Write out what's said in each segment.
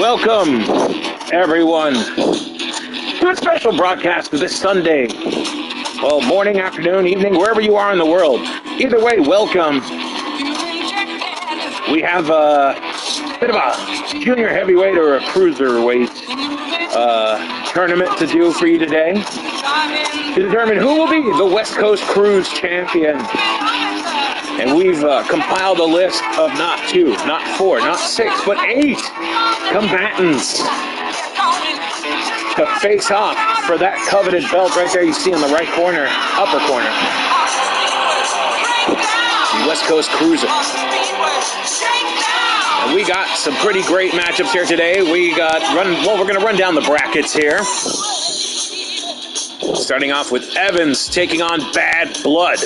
Welcome, everyone, to a special broadcast of this Sunday. Well, morning, afternoon, evening, wherever you are in the world. Either way, welcome. We have a bit of a junior heavyweight or a cruiserweight tournament to do for you today to determine who will be the West Coast Cruise champion. And we've compiled a list of not 2, not 4, not 6, but 8 combatants to face off for that coveted belt right there you see in the right corner, upper corner. West Coast Cruiser. And we got some pretty great matchups here today. We're going to run down the brackets here. Starting off with Evans taking on Bad Blood.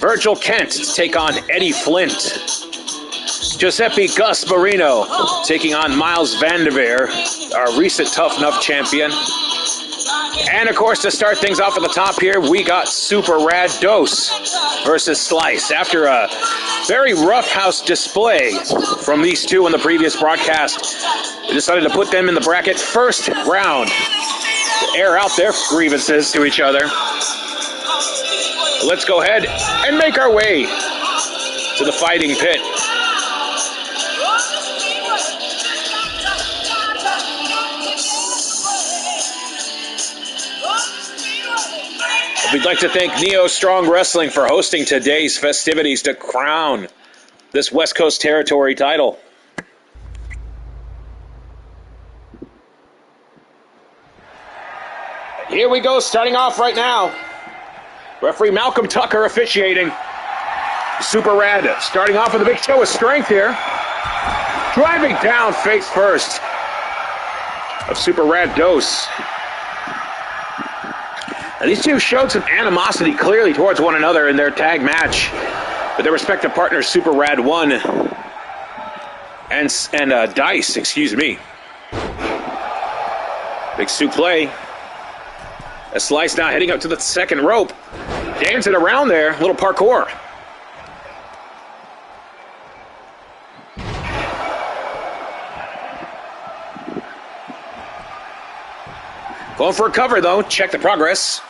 Virgil Kent to take on Eddie Flint. Giuseppe Gus Marino taking on Miles Vanderveer, our recent Tough Enough champion. And of course, to start things off at the top here, we got Super Rad Dose versus Slice. After a very roughhouse display from these two in the previous broadcast, we decided to put them in the bracket first round to air out their grievances to each other. Let's go ahead and make our way to the fighting pit. We'd like to thank Neo Strong Wrestling for hosting today's festivities to crown this West Coast Territory title. Here we go, starting off right now. Referee Malcolm Tucker officiating. Super Rad starting off with a big show of strength here. Driving down face first of Super Rad Dose. Now, these two showed some animosity clearly towards one another in their tag match with their respective partners, Super Rad 1 and Dice, excuse me. Big suplex. A Slice now heading up to the second rope. Dancing around there, little parkour. Going for a cover though, check the progress.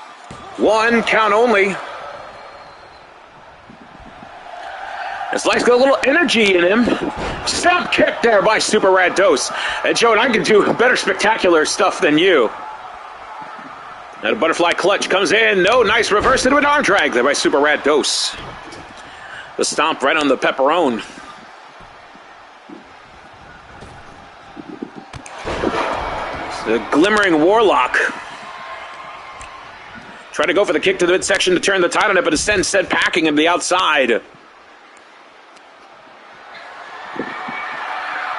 1 count only. And Slice got a little energy in him. Stop kick there by Super Rad Dose. And showing I can do better spectacular stuff than you. Now the butterfly clutch comes in. No, nice reverse into an arm drag there by Super Rad Dose. The stomp right on the pepperone. The glimmering Warlock. Try to go for the kick to the midsection to turn the tide on it, but instead packing him to the outside.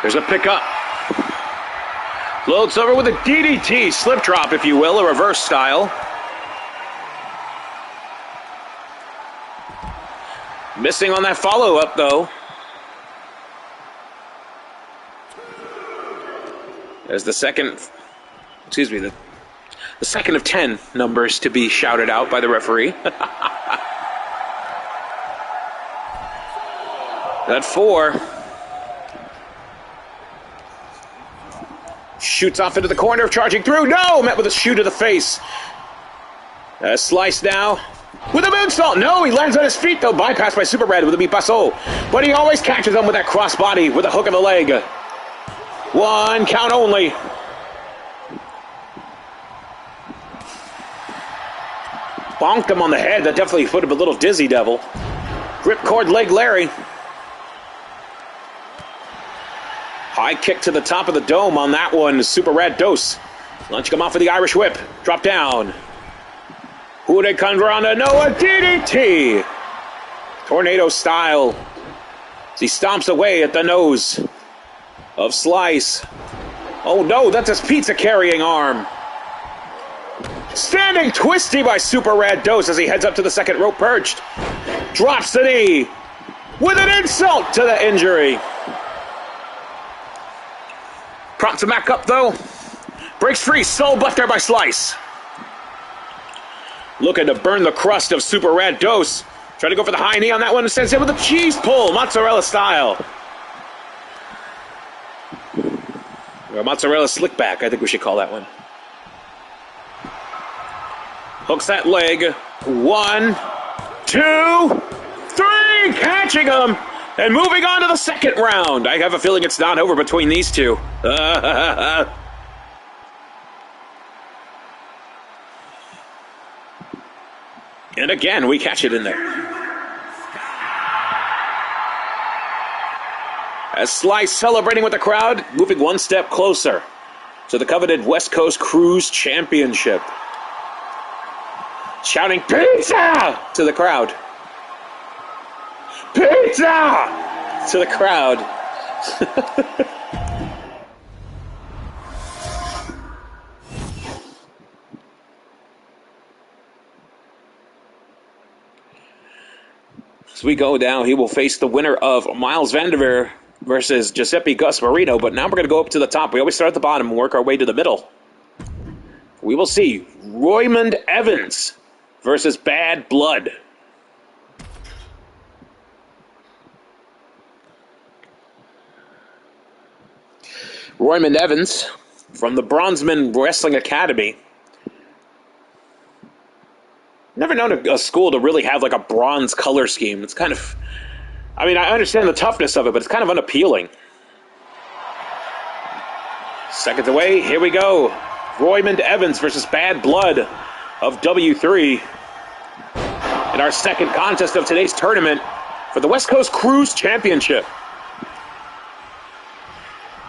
There's a pickup. Floats over with a DDT, slip drop, if you will, a reverse style. Missing on that follow-up, though. As the second of 10 numbers to be shouted out by the referee. That 4. Shoots off into the corner, charging through. No! Met with a shoe to the face. Slice now with a moonsault. No, he lands on his feet, though. Bypassed by Super Rad with a bipasso. But he always catches him with that crossbody with a hook of the leg. 1 count only. Bonked him on the head. That definitely put him a little dizzy, Devil. Ripcord leg Larry. High kick to the top of the dome on that one. Super Rad Dose. Launching him off with the Irish Whip. Drop down. Hurricanrana. No, a DDT. Tornado style. As he stomps away at the nose of Slice. Oh no, that's his pizza carrying arm. Standing twisty by Super Rad Dose as he heads up to the second rope perched. Drops the knee with an insult to the injury. Props him back up, though. Breaks free. Soul buff there by Slice. Looking to burn the crust of Super Rad Dose. Trying to go for the high knee on that one. Sends him with a cheese pull, mozzarella style. Or mozzarella slick back, I think we should call that one. Hooks that leg. 1, 2, 3, catching him, and moving on to the second round. I have a feeling it's not over between these two. And again, we catch it in there. As Sly celebrating with the crowd, moving one step closer to the coveted West Coast Cruise Championship. Shouting, "Pizza!" to the crowd. "Pizza!" to the crowd. As we go down, he will face the winner of Miles Vanderveer versus Giuseppe Gasparino, but now we're going to go up to the top. We always start at the bottom and work our way to the middle. We will see Roymond Evans versus Bad Blood. Roymond Evans from the Bronzeman Wrestling Academy. Never known a school to really have like a bronze color scheme. It's kind of, I mean, I understand the toughness of it, but it's kind of unappealing. Seconds away, here we go. Roymond Evans versus Bad Blood of W3 in our second contest of today's tournament for the West Coast Cruise Championship.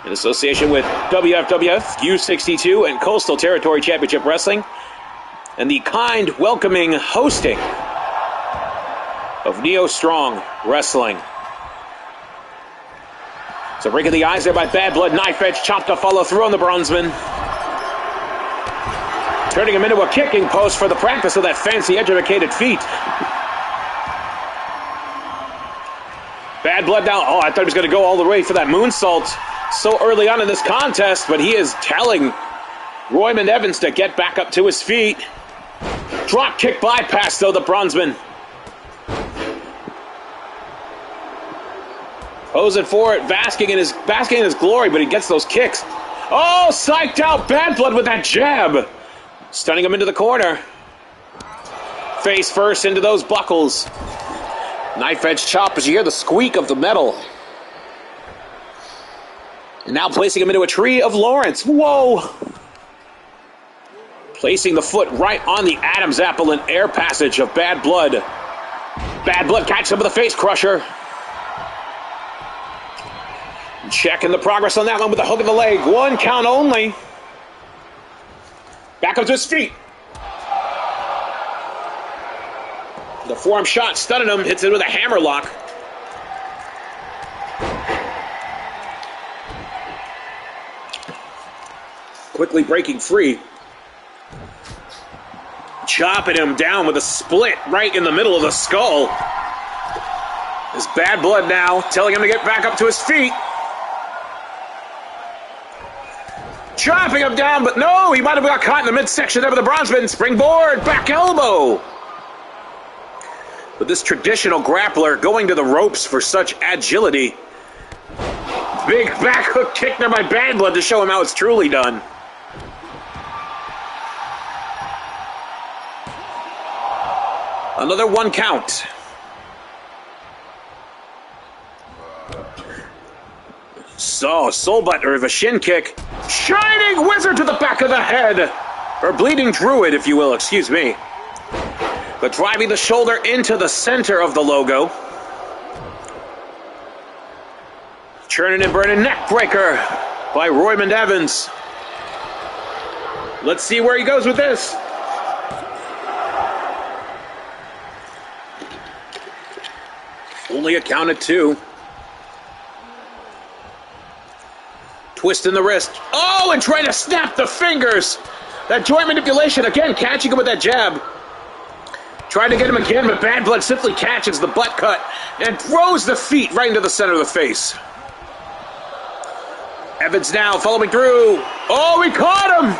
In association with WFWF, U62, and Coastal Territory Championship Wrestling, and the kind, welcoming hosting of Neo Strong Wrestling. So breaking the eyes there by Bad Blood, knife edge chop to follow through on the Bronzeman. Turning him into a kicking post for the practice of that fancy educated feat. Bad Blood now, I thought he was going to go all the way for that moonsault so early on in this contest, but he is telling Roymond Evans to get back up to his feet. Drop kick bypass, though, the Bronzeman. Posing for it, basking in his glory, but he gets those kicks. Oh, psyched out Bad Blood with that jab. Stunning him into the corner. Face first into those buckles. Knife edge chop as you hear the squeak of the metal. And now placing him into a tree of Lawrence. Whoa! Placing the foot right on the Adam's apple and air passage of Bad Blood. Bad Blood catches him with a face crusher. Checking the progress on that one with a hook in the leg. 1 count only. Back up to his feet. The forearm shot stunning him. Hits it with a hammer lock. Quickly breaking free. Chopping him down with a split right in the middle of the skull. His Bad Blood now telling him to get back up to his feet. Chopping him down, but no, he might have got caught in the midsection of the Bronzeman. Springboard, back elbow. But this traditional grappler going to the ropes for such agility. Big back hook kick there by Bad Blood to show him how it's truly done. Another 1 count. So, soul butt or a shin kick. Shining Wizard to the back of the head. Or Bleeding Druid, if you will, excuse me. But driving the shoulder into the center of the logo. Churning and burning neck breaker by Roymond Evans. Let's see where he goes with this. Only a count of 2. Twisting the wrist. Oh, and trying to snap the fingers. That joint manipulation, again, catching him with that jab. Trying to get him again, but Bad Blood simply catches the butt cut and throws the feet right into the center of the face. Evans now following through. Oh, he caught him.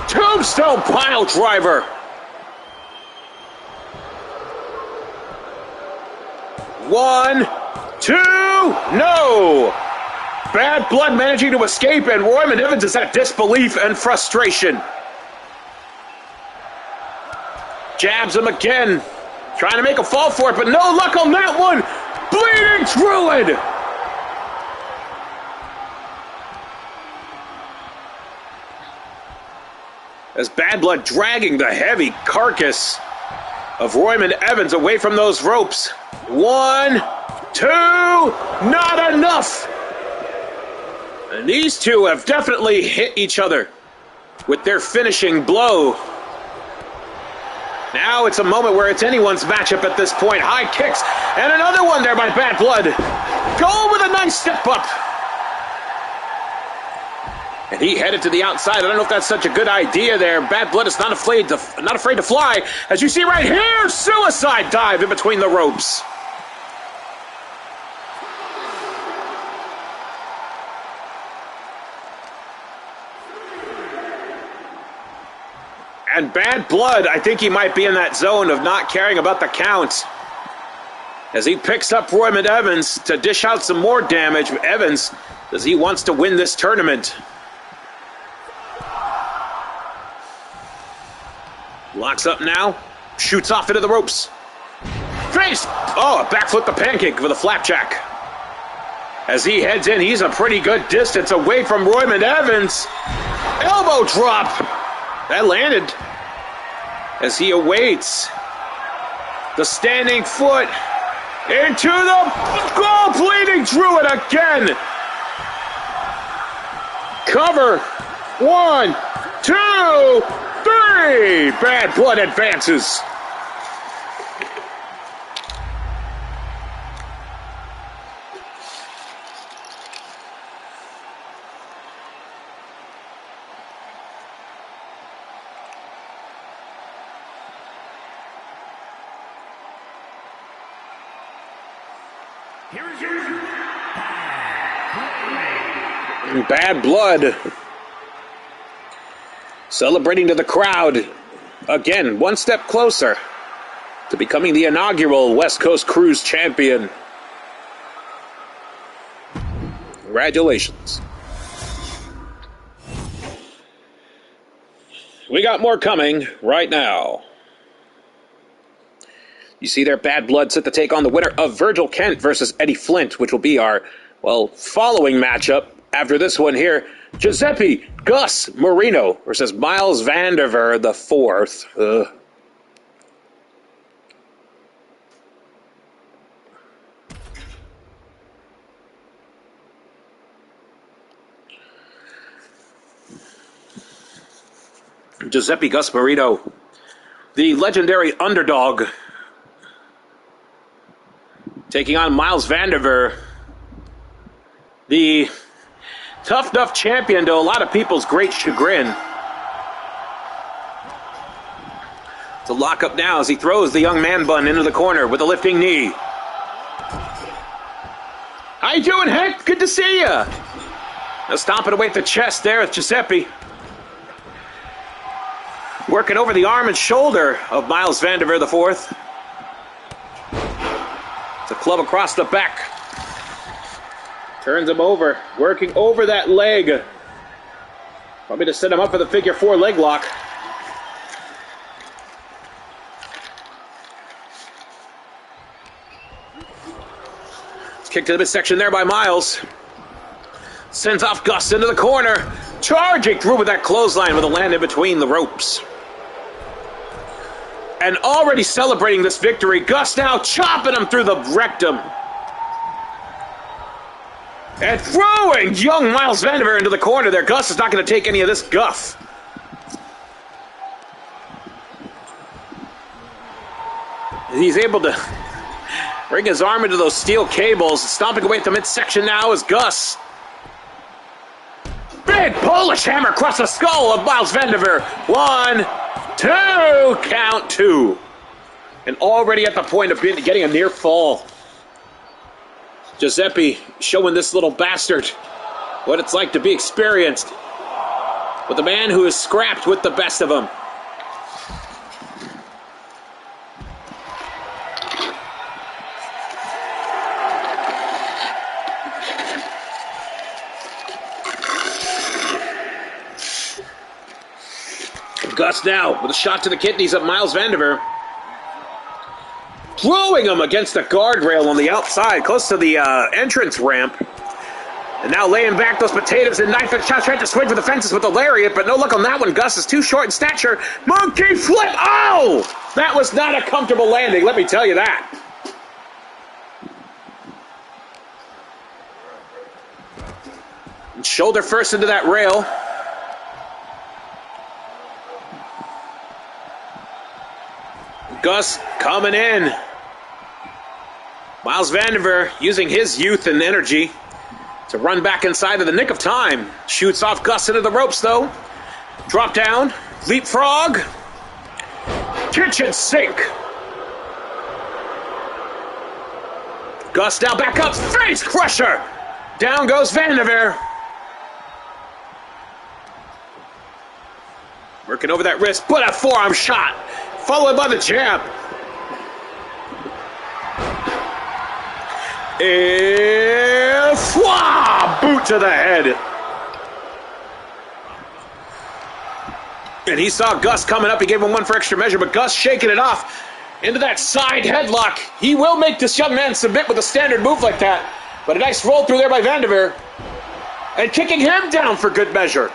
Tombstone pile driver. 1, 2, no. Bad Blood managing to escape, and Royman Evans is at disbelief and frustration. Jabs him again, trying to make a fall for it, but no luck on that one. Bleeding Druid. As Bad Blood dragging the heavy carcass of Royman Evans away from those ropes. 1, 2, not enough. And these two have definitely hit each other with their finishing blow. Now it's a moment where it's anyone's matchup at this point. High kicks, and another one there by Bad Blood. Go with a nice step up. And he headed to the outside. I don't know if that's such a good idea there. Bad Blood is not afraid to fly. As you see right here, suicide dive in between the ropes. And Bad Blood, I think he might be in that zone of not caring about the count. As he picks up Royman Evans to dish out some more damage. Evans, as he wants to win this tournament. Locks up now, shoots off into the ropes. Face! Oh, a backflip the pancake with a flapjack. As he heads in, he's a pretty good distance away from Royman Evans. Elbow drop. That landed. As he awaits. The standing foot into the goal, Bleeding Druid again. Cover. 1, 2, 3. Bad Blood advances. Bad Blood celebrating to the crowd. Again, one step closer to becoming the inaugural West Coast Cruise champion. Congratulations. We got more coming right now. You see there, Bad Blood set to take on the winner of Virgil Kent versus Eddie Flint, which will be our, following matchup after this one here. Giuseppe Gus Marino versus Miles Vanderver the fourth. Giuseppe Gus Marino, the legendary underdog, taking on Miles Vanderver, the tough enough champion to a lot of people's great chagrin. It's a lockup now as he throws the young man bun into the corner with a lifting knee. How you doing, Hank? Good to see ya. Now stomping away at the chest there with Giuseppe. Working over the arm and shoulder of Miles Vanderver the fourth. It's a club across the back. Turns him over, working over that leg. Probably to set him up for the figure four leg lock. It's kicked to the midsection there by Miles. Sends off Gus into the corner. Charging through with that clothesline with a land in between the ropes. And already celebrating this victory, Gus now chopping him through the rectum. And throwing young Miles Vanderver into the corner there. Gus is not going to take any of this guff. He's able to bring his arm into those steel cables. Stomping away at the midsection now is Gus. Big Polish hammer across the skull of Miles Vanderver. 1, 2, count 2. And already at the point of getting a near fall. Giuseppe showing this little bastard what it's like to be experienced with a man who is scrapped with the best of them. Gus now with a shot to the kidneys of Miles Vandiver. Throwing him against the guardrail on the outside, close to the entrance ramp. And now laying back those potatoes and knife and shots, trying to swing for the fences with the lariat, but no luck on that one. Gus is too short in stature. Monkey flip! Oh! That was not a comfortable landing, let me tell you that. Shoulder first into that rail. Gus coming in. Miles Vandiver using his youth and energy to run back inside of the nick of time. Shoots off Gus into the ropes, though. Drop down. Leapfrog. Kitchen sink. Gus now back up. Face crusher. Down goes Vandiver. Working over that wrist, but a forearm shot. Followed by the jab. Boot to the head. And he saw Gus coming up. He gave him one for extra measure, but Gus shaking it off into that side headlock. He will make this young man submit with a standard move like that. But a nice roll through there by Vandiver. And kicking him down for good measure.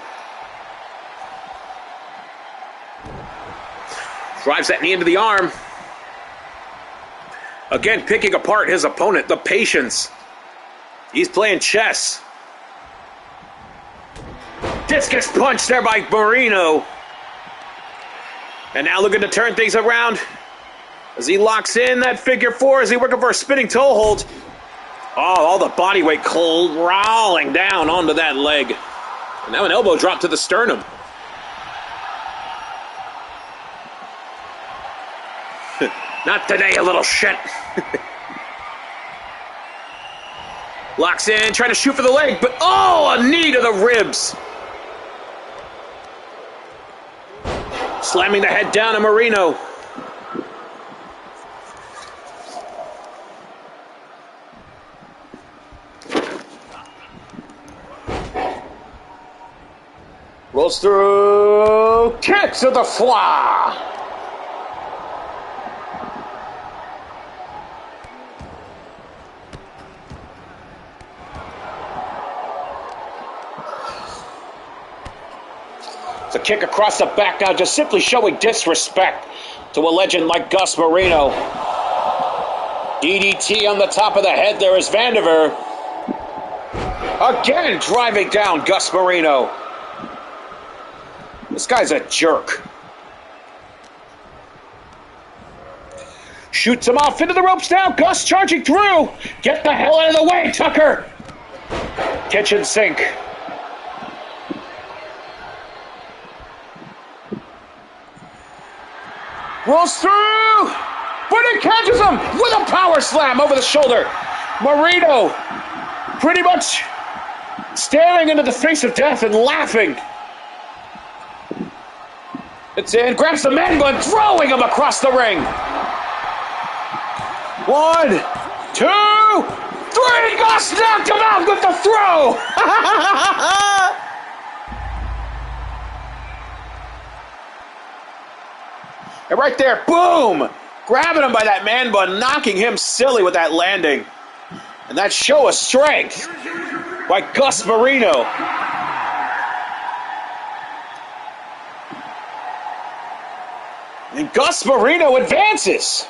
Drives that knee into the arm. Again, picking apart his opponent. The patience. He's playing chess. Discus punch there by Marino. And now looking to turn things around. As he locks in that figure four. Is he working for a spinning toe hold? Oh, all the body weight cold rolling down onto that leg. And now an elbow drop to the sternum. Not today, you little shit. Locks in, trying to shoot for the leg, but oh, a knee to the ribs. Slamming the head down to Marino. Rolls through, kicks to the fly. The kick across the back now, just simply showing disrespect to a legend like Gus Marino. DDT on the top of the head there is Vandiver. Again driving down Gus Marino. This guy's a jerk. Shoots him off into the ropes now. Gus charging through. Get the hell out of the way, Tucker. Kitchen sink. Rolls through, but it catches him with a power slam over the shoulder. Marino pretty much staring into the face of death and laughing. It's in, grabs the man bun, throwing him across the ring. 1, 2, 3, Gus knocked him out with the throw. And right there, boom! Grabbing him by that man bun, knocking him silly with that landing. And that show of strength by Gus Marino. And Gus Marino advances.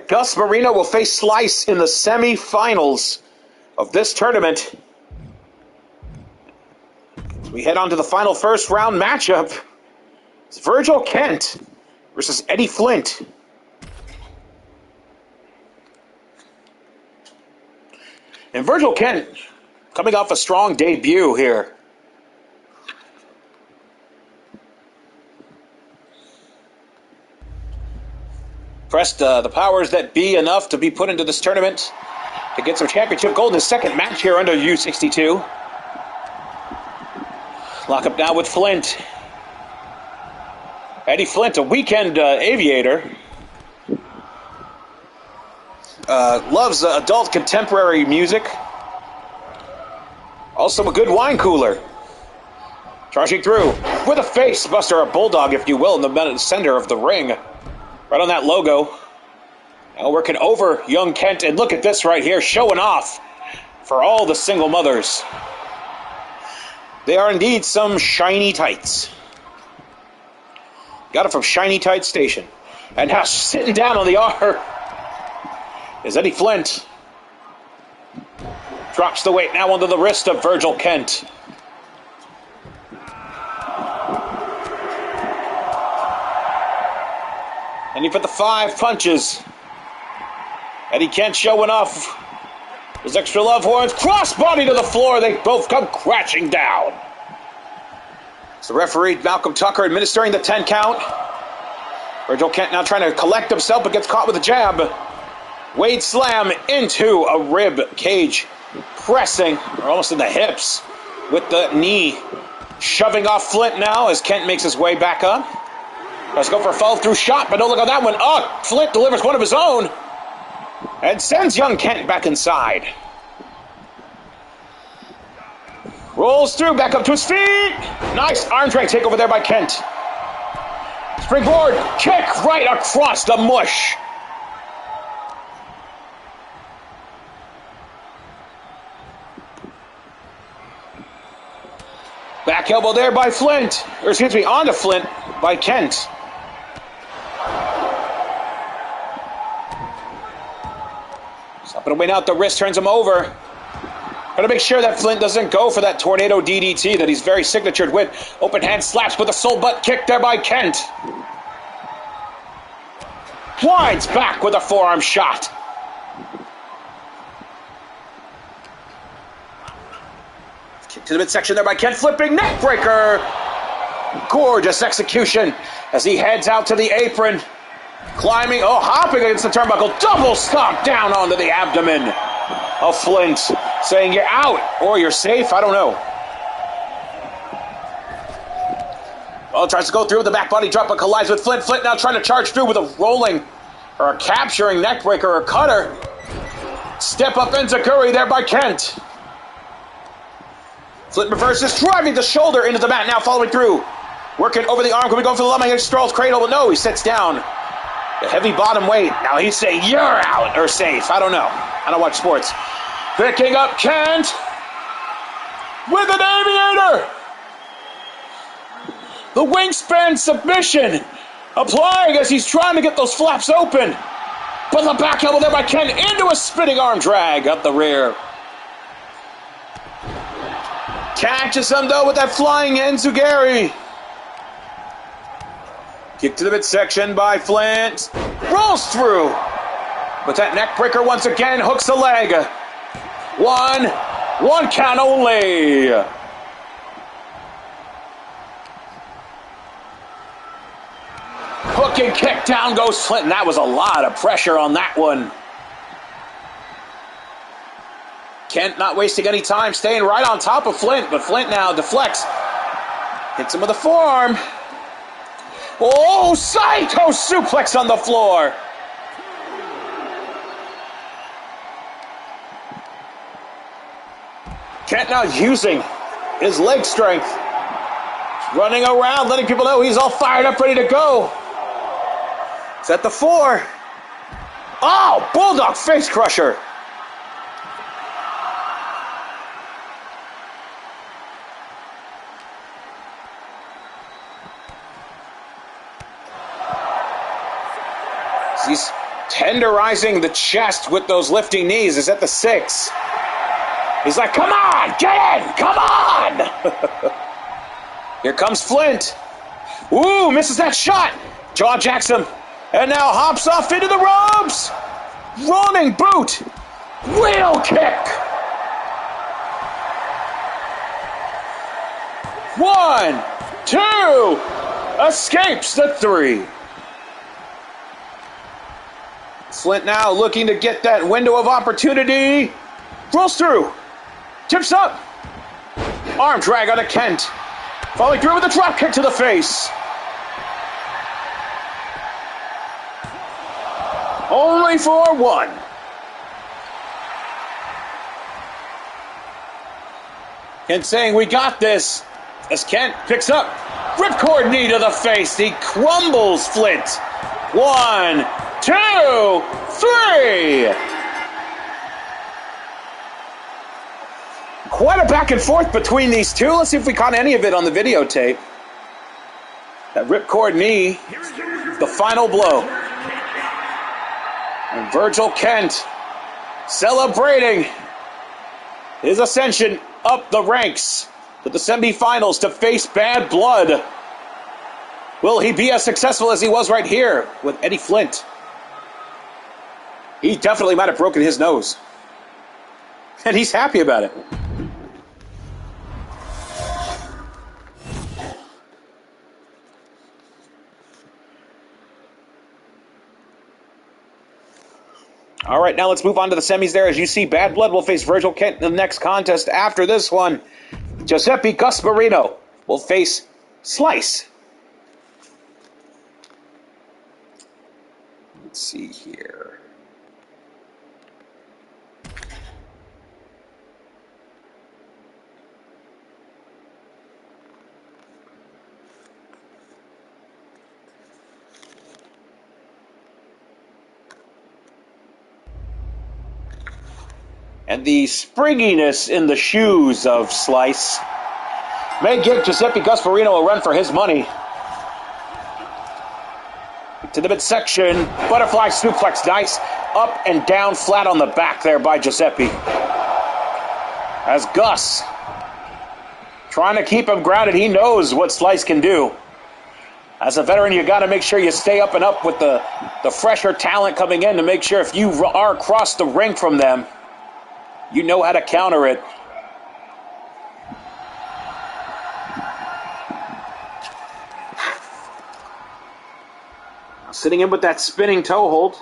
Gus Marino will face Slice in the semi-finals of this tournament. As we head on to the final first round matchup, it's Virgil Kent versus Eddie Flint. And Virgil Kent coming off a strong debut here. Pressed the powers that be enough to be put into this tournament to get some championship gold in his second match here under U62. Lock up now with Flint. Eddie Flint, a weekend aviator. Loves adult contemporary music. Also a good wine cooler. Charging through with a face buster, a bulldog, if you will, in the center of the ring. Right on that logo. Now working over young Kent, and look at this right here, showing off for all the single mothers. They are indeed some shiny tights. Got it from Shiny Tights Station. And now sitting down on the R is Eddie Flint. Drops the weight now onto the wrist of Virgil Kent. And he put the 5 punches. Eddie Kent showing off his extra love horns. Crossbody to the floor. They both come crashing down. So referee Malcolm Tucker administering the 10 count. Virgil Kent now trying to collect himself, but gets caught with a jab. Wade slam into a rib cage. Pressing, or almost in the hips, with the knee. Shoving off Flint now as Kent makes his way back up. Let's go for a follow-through shot, but don't look at that one. Oh, Flint delivers one of his own. And sends young Kent back inside. Rolls through, back up to his feet. Nice arm drag takeover there by Kent. Springboard kick right across the mush. Back elbow there by Flint. Or excuse me, onto Flint by Kent. Stopping away now at the wrist, turns him over. Gotta make sure that Flint doesn't go for that tornado DDT that he's very signatured with. Open hand slaps with a soul butt kick there by Kent. Winds back with a forearm shot. Kick to the midsection there by Kent, flipping neck breaker. Gorgeous execution as he heads out to the apron. Climbing, hopping against the turnbuckle. Double stomp down onto the abdomen of Flint. Saying you're out or you're safe, I don't know. Oh, tries to go through with the back body drop, but collides with Flint. Flint now trying to charge through with a rolling or a capturing neck breaker or cutter. Step up enziguri there by Kent. Flint reverses, driving the shoulder into the mat, now following through. Working over the arm, can we go for the lumbar Strolls cradle? But no, he sits down. The heavy bottom weight. Now he's saying you're out or safe. I don't know. I don't watch sports. Picking up Kent with an aviator. The wingspan submission applying as he's trying to get those flaps open. But the back elbow there by Kent into a spinning arm drag up the rear. Catches him though with that flying enziguri. Kick to the midsection by Flint. Rolls through. But that neck breaker once again hooks the leg. One count only. Hook and kick, down goes Flint, and that was a lot of pressure on that one. Kent not wasting any time, staying right on top of Flint, but Flint now deflects. Hits him with a forearm. Oh, Saito suplex on the floor. Kent now using his leg strength. Running around, letting people know he's all fired up, ready to go. It's at the 4. Oh, Bulldog face crusher. He's tenderizing the chest with those lifting knees. Is at the 6. He's like, come on, get in, come on. Here comes Flint. Ooh, misses that shot. Jaw jacks him. And now hops off into the ropes. Running boot. Wheel kick. 1, 2. Escapes the 3. Flint now looking to get that window of opportunity. Rolls through. Tips up. Arm drag on to Kent. Following through with a drop kick to the face. Only for one. Kent saying, we got this. As Kent picks up. Ripcord knee to the face. He crumbles Flint. 1, 2, 3. Quite a back and forth between these two. Let's see if we caught any of it on the videotape. That ripcord knee. The final blow. And Virgil Kent celebrating his ascension up the ranks to the semifinals to face Bad Blood. Will he be as successful as he was right here with Eddie Flint? He definitely might have broken his nose. And he's happy about it. All right, now let's move on to the semis there. As you see, Bad Blood will face Virgil Kent in the next contest. After this one, Giuseppe Gasparino will face Slice. Let's see here. And the springiness in the shoes of Slice may give Giuseppe Gasparino a run for his money. To the midsection, butterfly suplex dice, up and down flat on the back there by Giuseppe. As Gus, trying to keep him grounded, he knows what Slice can do. As a veteran, you got to make sure you stay up and up with the fresher talent coming in to make sure if you are across the ring from them, you know how to counter it. Sitting in with that spinning toe hold.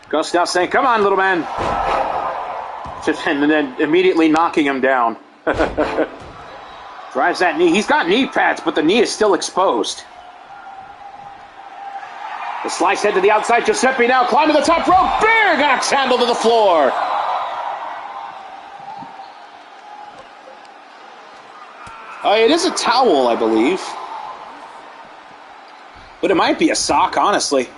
Gus now saying, come on, little man. And then immediately knocking him down. Drives that knee. He's got knee pads, but the knee is still exposed. The Slice head to the outside. Giuseppe now climbing the top rope. Big axe handle to the floor. It is a towel, I believe. But it might be a sock, honestly.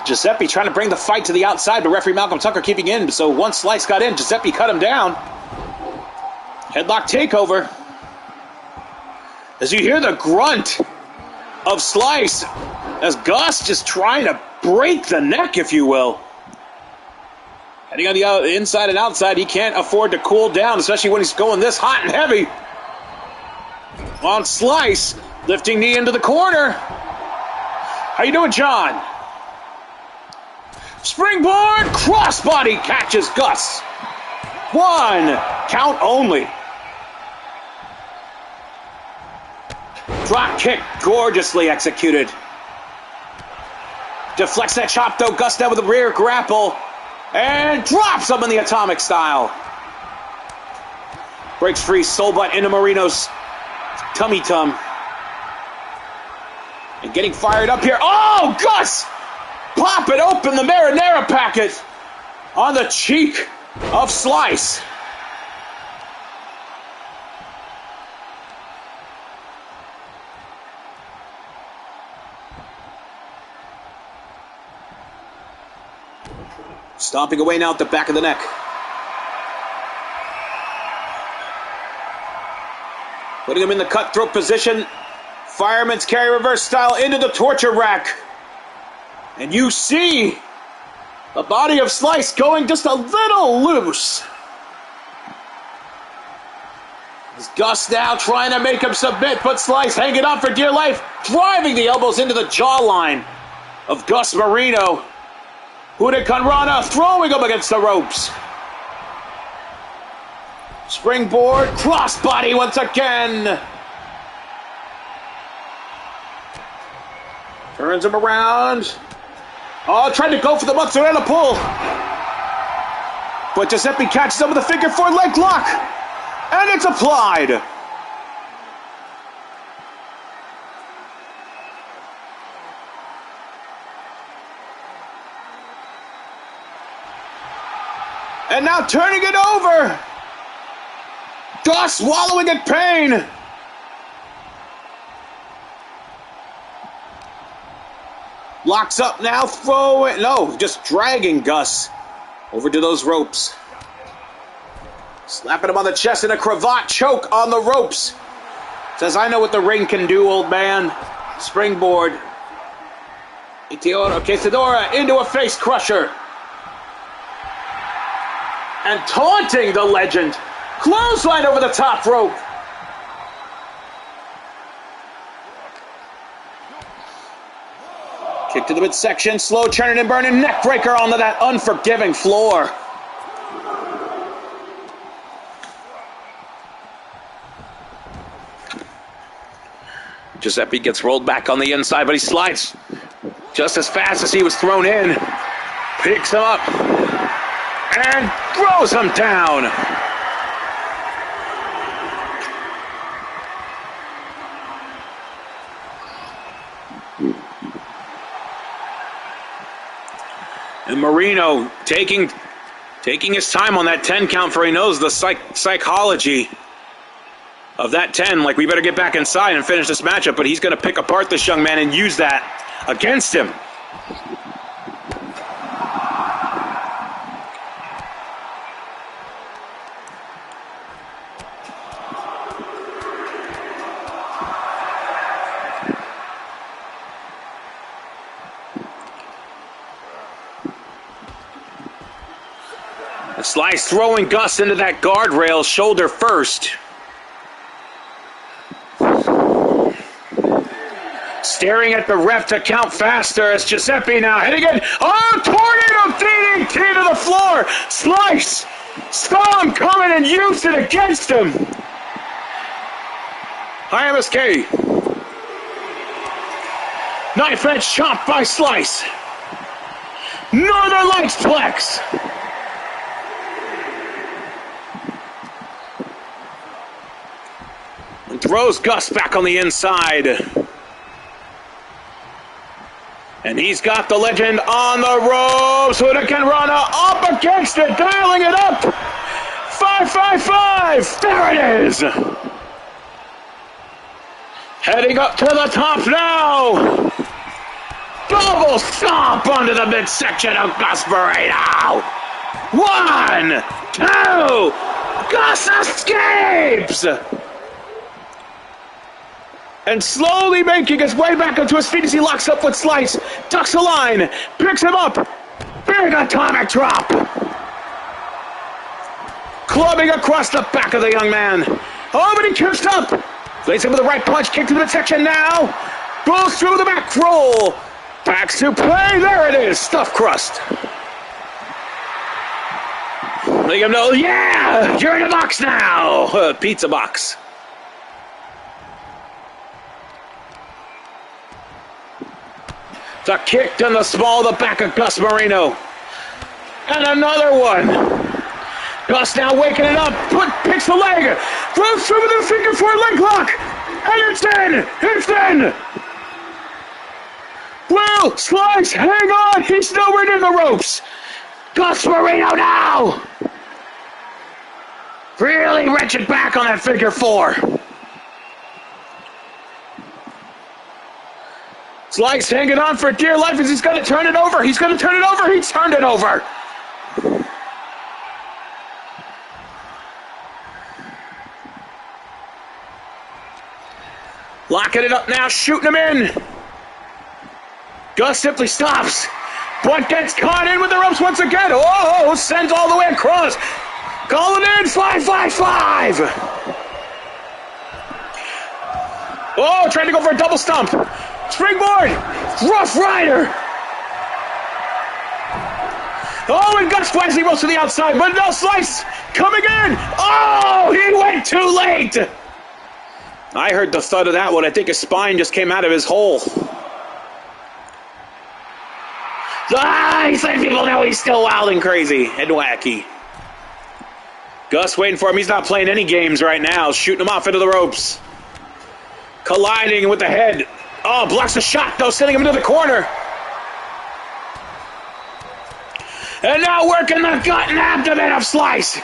Giuseppe trying to bring the fight to the outside, but referee Malcolm Tucker keeping in. So once Slice got in, Giuseppe cut him down. Headlock takeover. As you hear the grunt of Slice, as Gus just trying to break the neck, if you will. Heading on the inside and outside, he can't afford to cool down, especially when he's going this hot and heavy. On Slice, lifting knee into the corner. How you doing, John? Springboard crossbody catches Gus. 1 count only. Drop kick gorgeously executed. Deflects that chop though. Gus down with a rear grapple and drops him in the atomic style. Breaks free, soul butt into Marino's tummy tum. And getting fired up here. Oh, Gus! Pop it open, the marinara packet on the cheek of Slice. Stomping away now at the back of the neck. Putting him in the cutthroat position. Fireman's carry reverse style into the torture rack. And you see the body of Slice going just a little loose. As Gus now trying to make him submit, but Slice hanging on for dear life, driving the elbows into the jawline of Gus Marino. Hurricanrana throwing him against the ropes. Springboard, crossbody once again. Turns him around. Oh, trying to go for the mozzarella pull. But Giuseppe catches him with a figure four leg lock. And it's applied. And now turning it over. Gus wallowing in pain. Locks up now, throwing. No, just dragging Gus over to those ropes. Slapping him on the chest in a cravat choke on the ropes. Says, I know what the ring can do, old man. Springboard. Itioro Quesadora into a face crusher. And taunting the legend. Clothesline over the top rope. Kick to the midsection, slow churning and burning neck breaker onto that unforgiving floor. Giuseppe gets rolled back on the inside, but he slides just as fast as he was thrown in. Picks him up and throws him down. And Marino taking his time on that 10 count, for he knows the psychology of that 10. Like, we better get back inside and finish this matchup, but he's going to pick apart this young man and use that against him. Slice throwing Gus into that guardrail, shoulder first. Staring at the ref to count faster as Giuseppe now hitting it. Oh, tornado DDT to the floor. Slice saw him coming and used it against him. High MSK. Knife edge chop by Slice. Northern Lights Plex. And throws Gus back on the inside. And he's got the legend on the ropes. Hurricane Rana up against it, dialing it up. 555. There it is. Heading up to the top now. Double stomp onto the midsection of Gus Barreto. 1, 2. Gus escapes. And slowly making his way back onto his feet as he locks up with Slice. Ducks a line. Picks him up. Big atomic drop. Clubbing across the back of the young man. Oh, but he kicks up. Lays him with a right punch. Kick to the midsection now. Goes through the back roll. Back to play. There it is. Stuffed crust. Letting him know, yeah, you're in a box now. Pizza box. A kick in the small of the back of Gus Marino. And another one. Gus now waking it up. Picks the leg. Throws through with a figure four leg lock. And it's in. It's in. Will Slice, hang on. He's nowhere near the ropes. Gus Marino now. Really wrenching back on that figure four. Slice hanging on for dear life as he's going to turn it over. He's going to turn it over. He turned it over. Locking it up now, shooting him in. Gus simply stops, but gets caught in with the ropes once again. Oh, sends all the way across. Calling in 555. Oh, trying to go for a double stomp. Springboard! Rough Rider! Oh, and Gus wisely rolls to the outside, but no Slice coming in! Oh! too late! I heard the thud of that one. I think his spine just came out of his hole. He's letting people know he's still wild and crazy and wacky. Gus waiting for him. He's not playing any games right now. Shooting him off into the ropes. Colliding with the head. Oh, blocks the shot, though, sending him into the corner. And now working the gut and abdomen of Slice.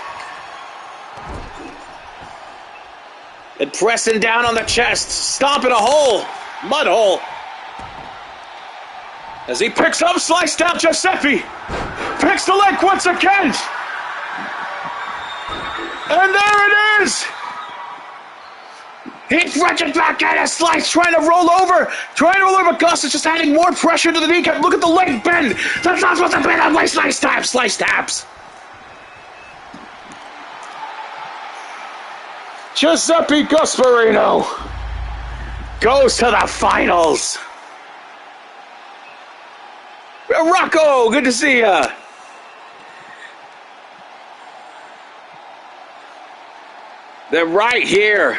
And pressing down on the chest, stomping a hole, mud hole. As he picks up Slice down, Giuseppe picks the leg once again. And there it is. He's reaching back at his Slice, trying to roll over. But Gus is just adding more pressure to the kneecap. Look at the leg bend. That's not supposed to be that way. Slice taps. Giuseppe Gasparino goes to the finals. Rocco, good to see ya. They're right here.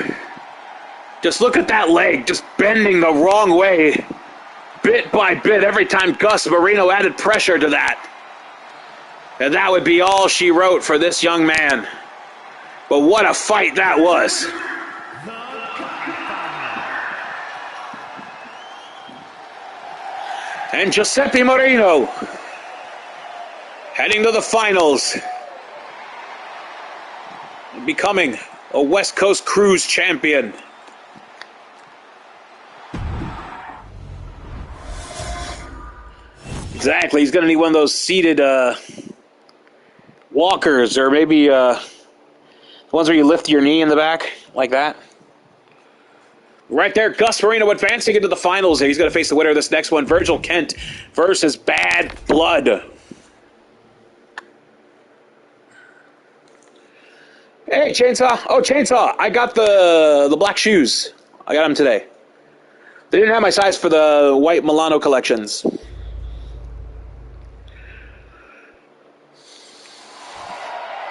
Just look at that leg, just bending the wrong way, bit by bit, every time Gus Marino added pressure to that. And that would be all she wrote for this young man. But what a fight that was. And Giuseppe Marino heading to the finals, becoming a West Coast Cruise champion. Exactly, he's going to need one of those seated walkers, or maybe the ones where you lift your knee in the back, like that. Right there, Gus Marino advancing into the finals. He's going to face the winner of this next one, Virgil Kent versus Bad Blood. Hey, Chainsaw. Oh, Chainsaw, I got the black shoes. I got them today. They didn't have my size for the white Milano collections.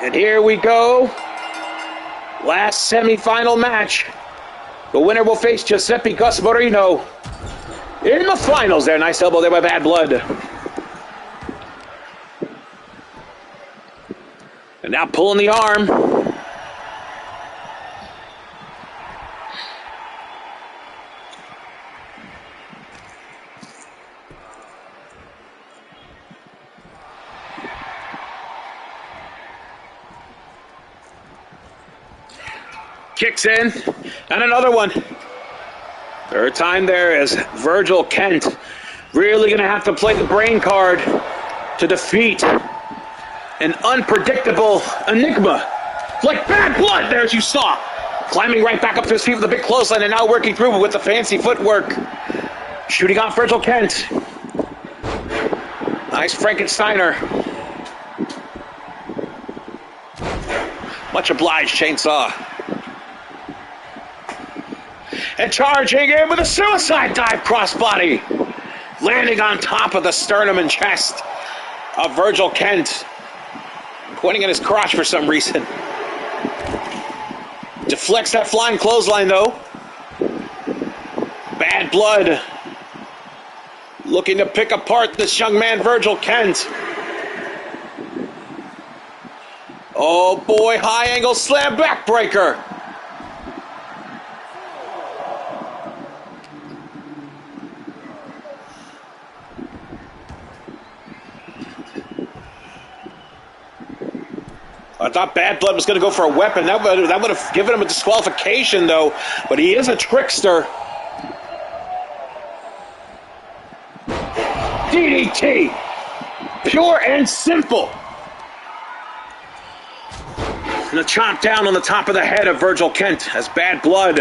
And here we go. Last semifinal match. The winner will face Giuseppe Gus Marino in the finals there. Nice elbow there by Bad Blood. And now pulling the arm. Kicks in, and another one. Third time there as Virgil Kent really going to have to play the brain card to defeat an unpredictable enigma like Bad Blood there, as you saw. Climbing right back up to his feet with a big clothesline and now working through with the fancy footwork. Shooting off Virgil Kent. Nice Frankensteiner. Much obliged, Chainsaw. And charging in with a suicide dive crossbody. Landing on top of the sternum and chest of Virgil Kent. Pointing at his crotch for some reason. Deflects that flying clothesline though. Bad Blood looking to pick apart this young man, Virgil Kent. Oh boy, high angle slam backbreaker. I thought Bad Blood was going to go for a weapon. That would have given him a disqualification, though. But he is a trickster. DDT. Pure and simple. And a chomp down on the top of the head of Virgil Kent as Bad Blood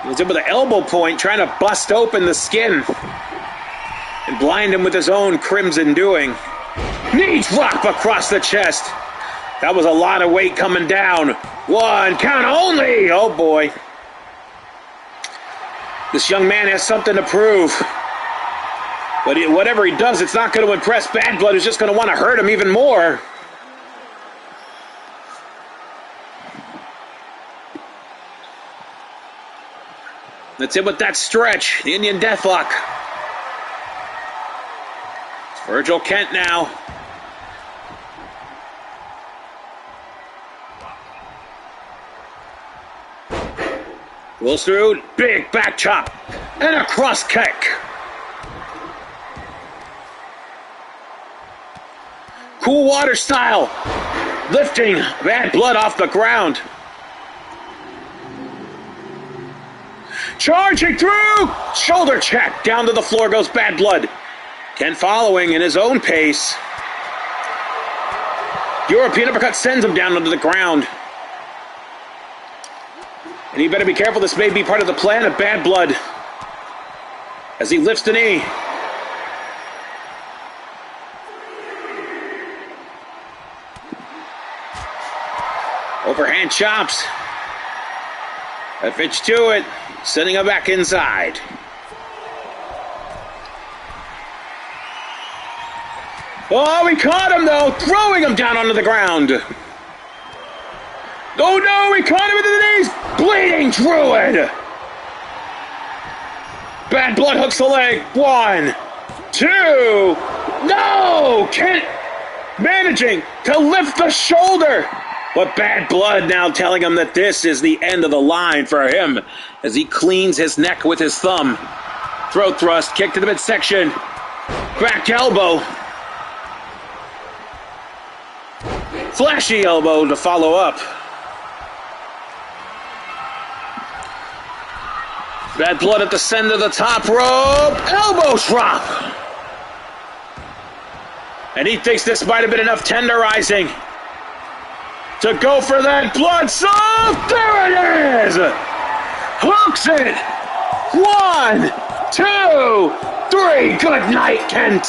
was in with an elbow point, trying to bust open the skin and blind him with his own crimson doing. Knee drop across the chest. That was a lot of weight coming down. One count only. Oh boy. This young man has something to prove. But whatever he does, it's not going to impress Bad Blood, who's just going to want to hurt him even more. That's it with that stretch. The Indian Deathlock. It's Virgil Kent now. Wills through, big back chop, and a cross kick. Cool water style, lifting Bad Blood off the ground. Charging through, shoulder check, down to the floor goes Bad Blood. Kent following in his own pace. European uppercut sends him down onto the ground. And you better be careful, this may be part of the plan of Bad Blood. As he lifts the knee. Overhand chops. A pitch to it, sending him back inside. Oh, he caught him though, throwing him down onto the ground. Oh no, he caught him into the knees! Bleeding Druid! Bad Blood hooks the leg. 1, 2, no! Kent managing to lift the shoulder. But Bad Blood now telling him that this is the end of the line for him as he cleans his neck with his thumb. Throat thrust, kick to the midsection. Back elbow. Flashy elbow to follow up. Bad Blood at the center of the top rope. Elbow drop. And he thinks this might have been enough tenderizing to go for that blood salt. There it is. Hooks it. 1, 2, 3. Good night, Kent.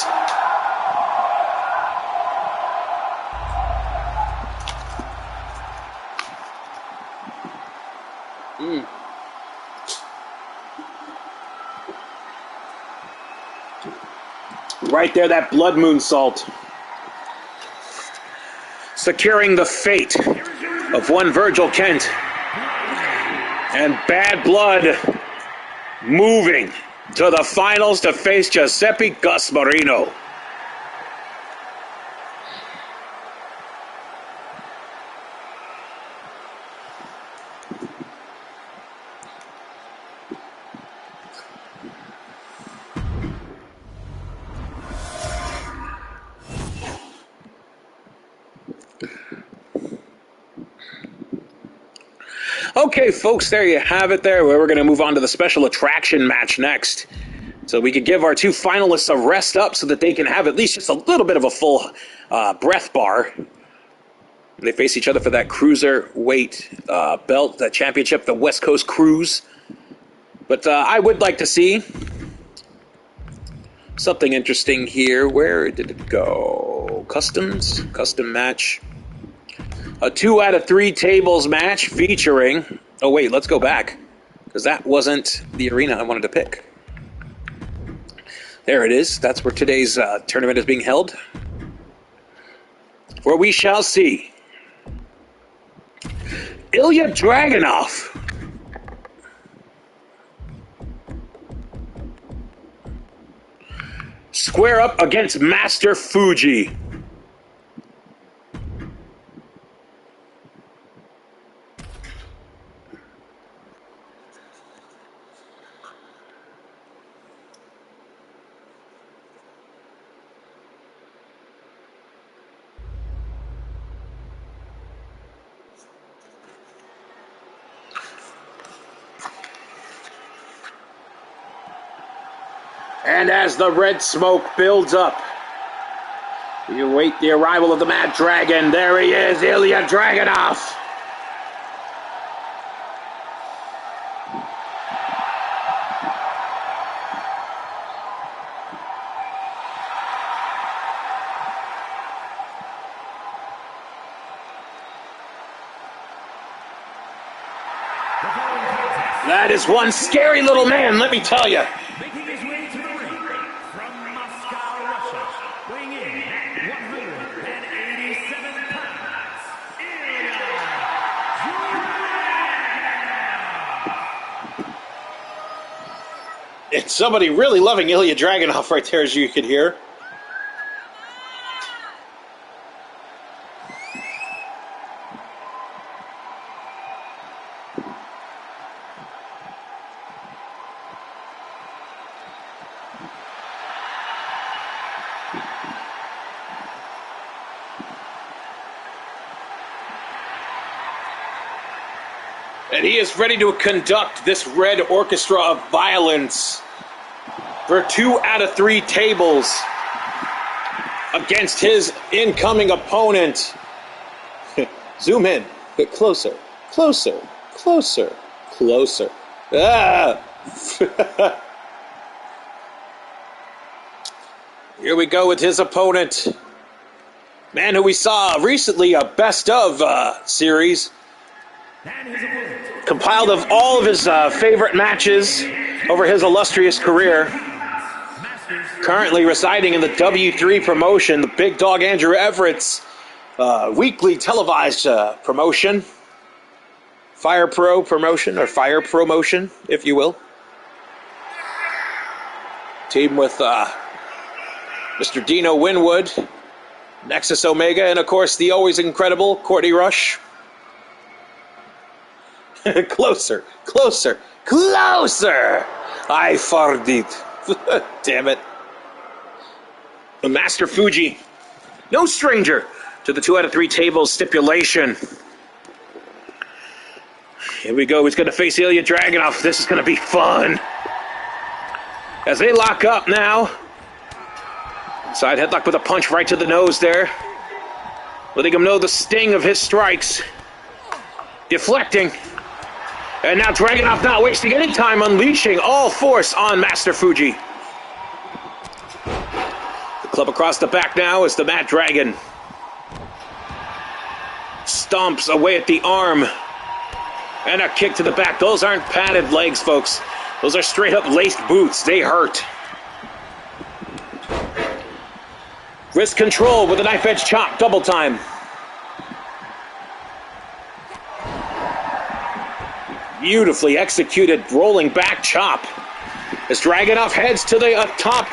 Right there, that blood moonsault. Securing the fate of one Virgil Kent. And Bad Blood moving to the finals to face Giuseppe Gasparino. Okay, folks, there you have it there. We're going to move on to the special attraction match next. So we could give our two finalists a rest up so that they can have at least just a little bit of a full breath bar. They face each other for that cruiserweight belt, that championship, the West Coast Cruise. But I would like to see something interesting here. Where did it go? Customs, custom match. A 2 out of 3 tables match featuring... Oh, wait, let's go back. Because that wasn't the arena I wanted to pick. There it is. That's where today's tournament is being held. Where we shall see Ilya Dragunov square up against Master Fuji. And as the red smoke builds up, you await the arrival of the Mad Dragon. There he is, Ilya Dragunov. That is one scary little man, let me tell you. And somebody really loving Ilya Dragunov right there, as you could hear. And he is ready to conduct this red orchestra of violence for 2 out of 3 tables against his incoming opponent. Zoom in. Get closer, closer, closer, closer. Ah! Here we go with his opponent. Man who we saw recently a best of series. Compiled of all of his favorite matches over his illustrious career. Currently residing in the W3 promotion, the big dog Andrew Everett's weekly televised promotion. Fire Pro promotion, or Fire Promotion, if you will. Team with Mr. Dino Winwood, Nexus Omega, and of course the always incredible Courtney Rush. Closer, closer, closer! I farted. Damn it. Master Fuji, no stranger to the 2 out of 3 tables stipulation. Here we go. He's going to face Ilya Dragunov. This is going to be fun. As they lock up now. Side headlock with a punch right to the nose there. Letting him know the sting of his strikes. Deflecting. And now Dragunov not wasting any time, unleashing all force on Master Fuji. The club across the back now is the Mad Dragon. Stomps away at the arm. And a kick to the back. Those aren't padded legs, folks. Those are straight up laced boots. They hurt. Wrist control with a knife edge chop. Double time. Beautifully executed rolling back chop. As Dragunov heads to the top.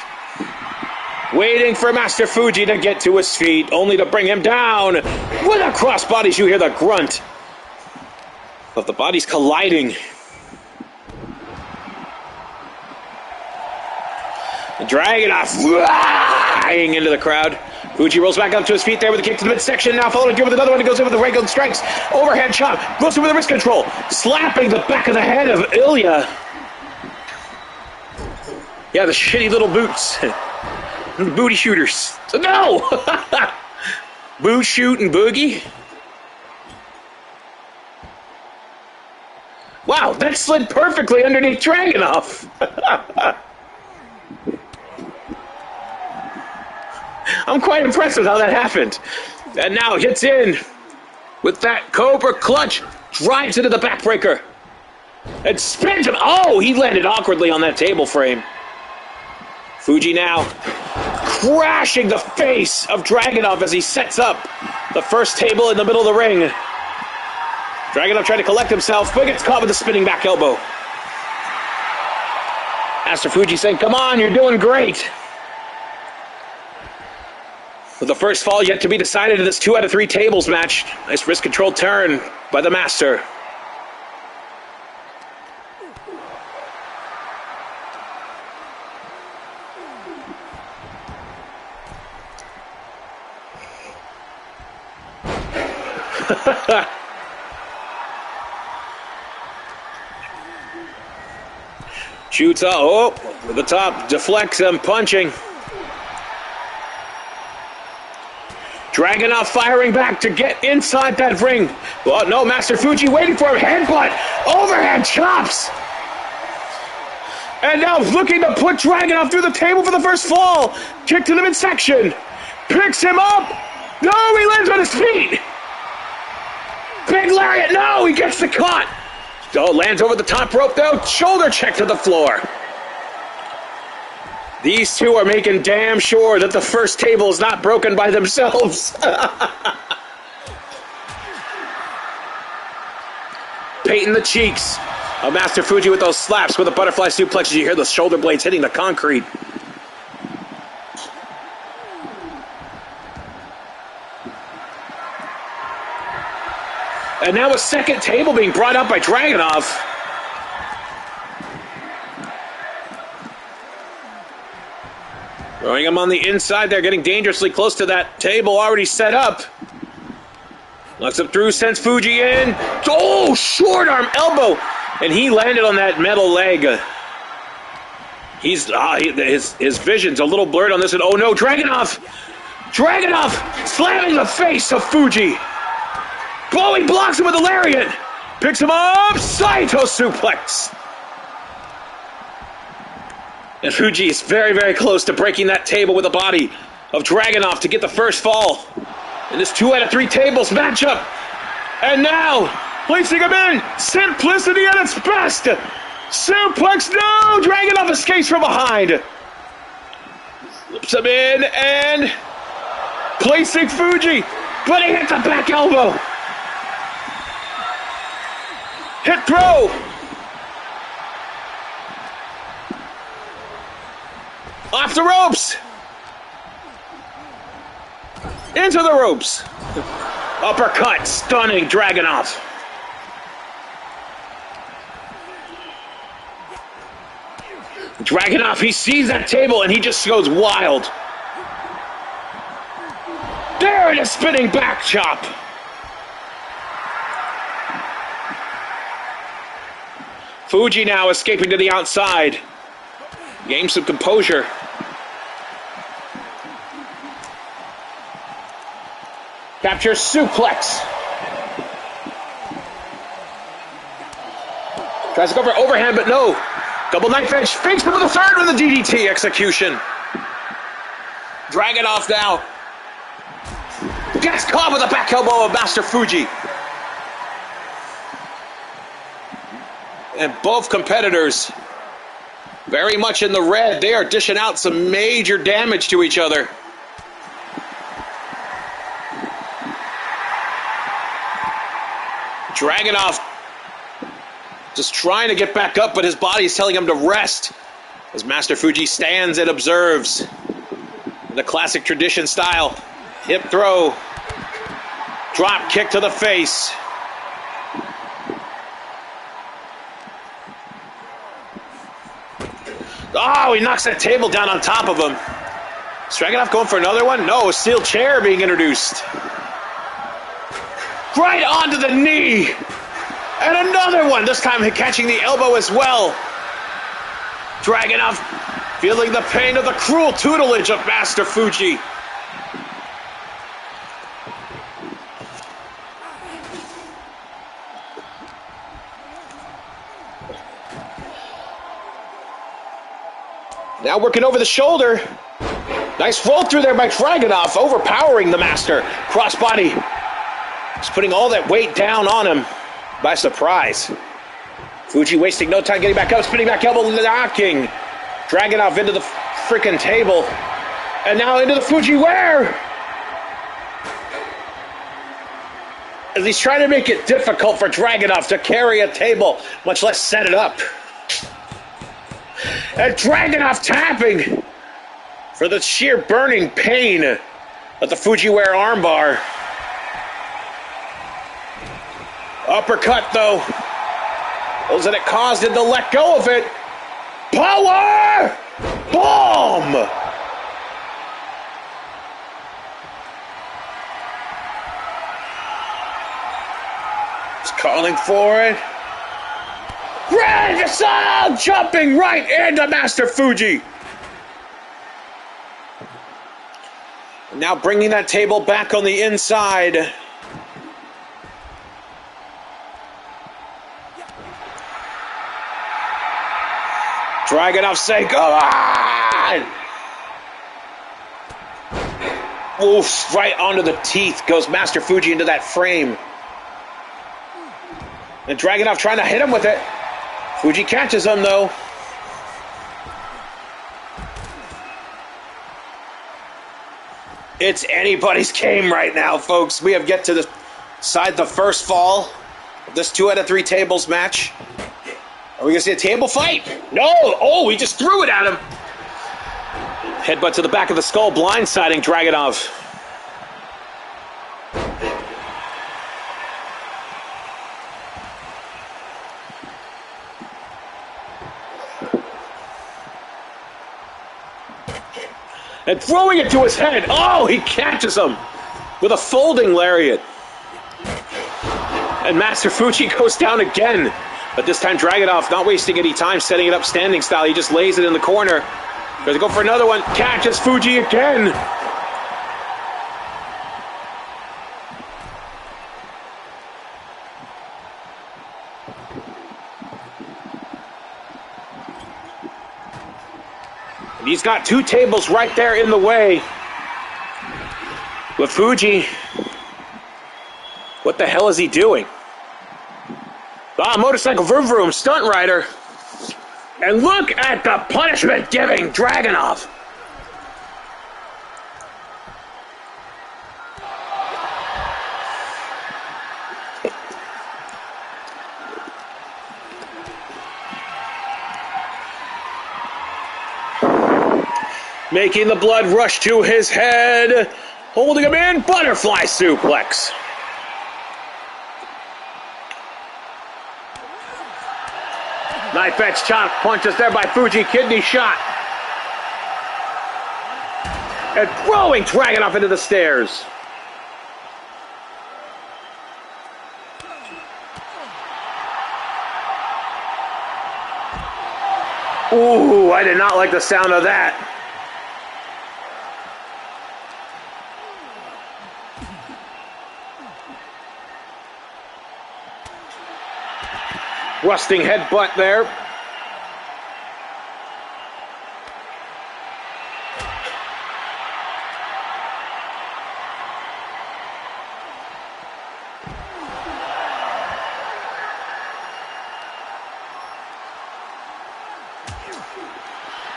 Waiting for Master Fuji to get to his feet. Only to bring him down. With a crossbody, you hear the grunt of the bodies colliding. Dragunov flying into the crowd. Fuji rolls back up to his feet there with a kick to the midsection. Now followed again with another one. He goes in with the regular strikes. Overhead chop. Goes in with the wrist control. Slapping the back of the head of Ilya. Yeah, the shitty little boots. The booty shooters. No! Boot shoot and boogie. Wow, that slid perfectly underneath Dragunov. I'm quite impressed with how that happened. And now hits in with that Cobra clutch. Drives into the backbreaker. And spins him. Oh, he landed awkwardly on that table frame. Fuji now crashing the face of Dragunov as he sets up the first table in the middle of the ring. Dragunov trying to collect himself, but gets caught with a spinning back elbow. Master Fuji saying, come on, you're doing great. With the first fall yet to be decided in this 2 out of 3 tables match. Nice wrist control turn by the Master. Shoots up, oh, with the top, deflects him, punching. Dragunov firing back to get inside that ring. Well, no, Master Fuji waiting for him, headbutt, overhead chops. And now looking to put Dragunov through the table for the first fall. Kick to the midsection, picks him up. No, he lands on his feet. Big lariat, no, he gets the cut. Oh, lands over the top rope though, shoulder check to the floor. These two are making damn sure that the first table is not broken by themselves. Painting the cheeks. Master Fuji with those slaps with a butterfly suplex as you hear the shoulder blades hitting the concrete. And now a second table being brought up by Dragunov. Throwing him on the inside there, getting dangerously close to that table already set up. Knocks him through, sends Fuji in. Oh, short arm elbow. And he landed on that metal leg. His vision's a little blurred on this. And oh no, Dragunov slamming the face of Fuji. Oh, he blocks him with a lariat. Picks him up, Saito suplex. And Fuji is very, very close to breaking that table with the body of Dragunov to get the first fall in this 2 out of 3 tables matchup. And now, placing him in, simplicity at its best. Suplex, no! Dragunov escapes from behind. Slips him in and placing Fuji, but he hit the back elbow. Hit throw. Off the ropes. Into the ropes. Uppercut, stunning Dragunov. Dragunov, he sees that table and he just goes wild. There it is, spinning back chop. Fuji now escaping to the outside. Gains some composure. Capture suplex. Tries to go for overhand, but no. Double knife edge. Fakes him with the third with the DDT execution. Dragunov now. Gets caught with a back elbow of Master Fuji. And both competitors very much in the red. They are dishing out some major damage to each other. Dragunov just trying to get back up, but his body is telling him to rest as Master Fuji stands and observes. The classic tradition style. Hip throw. Drop kick to the face. Oh, he knocks that table down on top of him. Is Dragunov going for another one? No, a steel chair being introduced. Right onto the knee. And another one, this time catching the elbow as well. Dragunov feeling the pain of the cruel tutelage of Master Fuji. Now working over the shoulder. Nice roll through there by Dragunov, overpowering the Master. Crossbody. Just putting all that weight down on him by surprise. Fuji wasting no time getting back up, spinning back elbow, knocking Dragunov into the freaking table. And now into the Fujiware. As he's trying to make it difficult for Dragunov to carry a table, much less set it up. And Dragunov tapping for the sheer burning pain of the Fujiware armbar. Uppercut, though. Those that it caused him to let go of it. Power bomb! He's calling for it. Grand Assault jumping right into Master Fuji. Now bringing that table back on the inside. Dragunov saying, "Go on!" Oof, right onto the teeth goes Master Fuji into that frame. And Dragunov trying to hit him with it. Fuji catches him, though. It's anybody's game right now, folks. We have yet to decide the first fall of this 2 out of 3 tables match. Are we going to see a table fight? No! Oh, he just threw it at him. Headbutt to the back of the skull, blindsiding Dragunov. And throwing it to his head. Oh, he catches him with a folding lariat. And Master Fuji goes down again. But this time Dragunov not wasting any time setting it up standing style. He just lays it in the corner. Going to go for another one. Catches Fuji again. And he's got two tables right there in the way. But Fuji, what the hell is he doing? Ah, motorcycle vroom vroom, stunt rider. And look at the punishment giving Dragunov. Making the blood rush to his head. Holding him in, butterfly suplex. Knife edge chop, punches there by Fuji, kidney shot. And throwing Dragunov into the stairs. Ooh, I did not like the sound of that. Rusting headbutt there.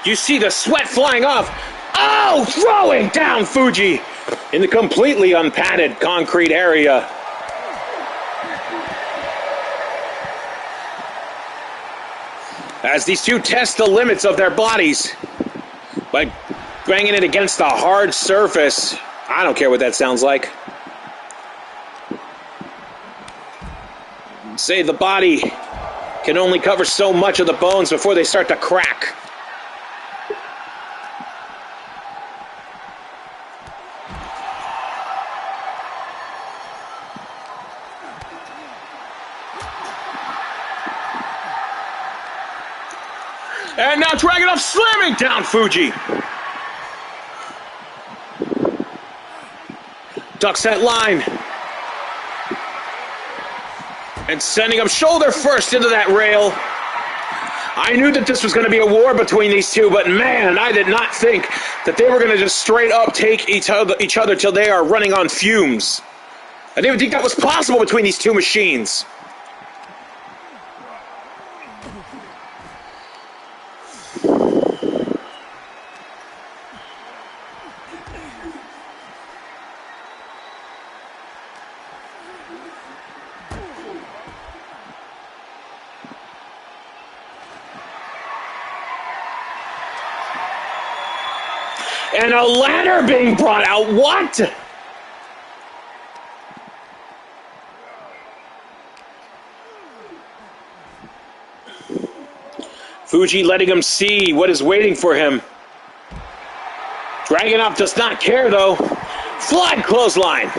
You see the sweat flying off. Oh, throwing down Fuji in the completely unpadded concrete area. As these two test the limits of their bodies by banging it against a hard surface. I don't care what that sounds like. Say the body can only cover so much of the bones before they start to crack. And now Dragunov slamming down Fuji. Ducks that line. And sending him shoulder first into that rail. I knew that this was going to be a war between these two, but man, I did not think that they were going to just straight up take each other till they are running on fumes. I didn't even think that was possible between these two machines. And a ladder being brought out. What? Fuji letting him see what is waiting for him. Dragunov does not care, though. Flying clothesline.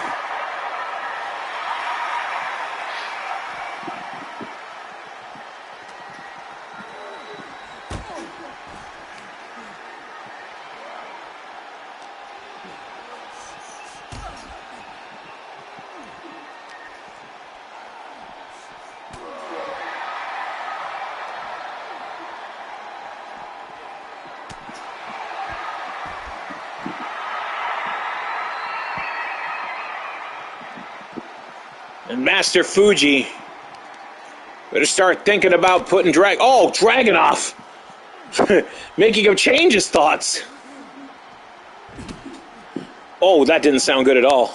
And Master Fuji better start thinking about putting Dragunov. Making him change his thoughts. Oh, that didn't sound good at all.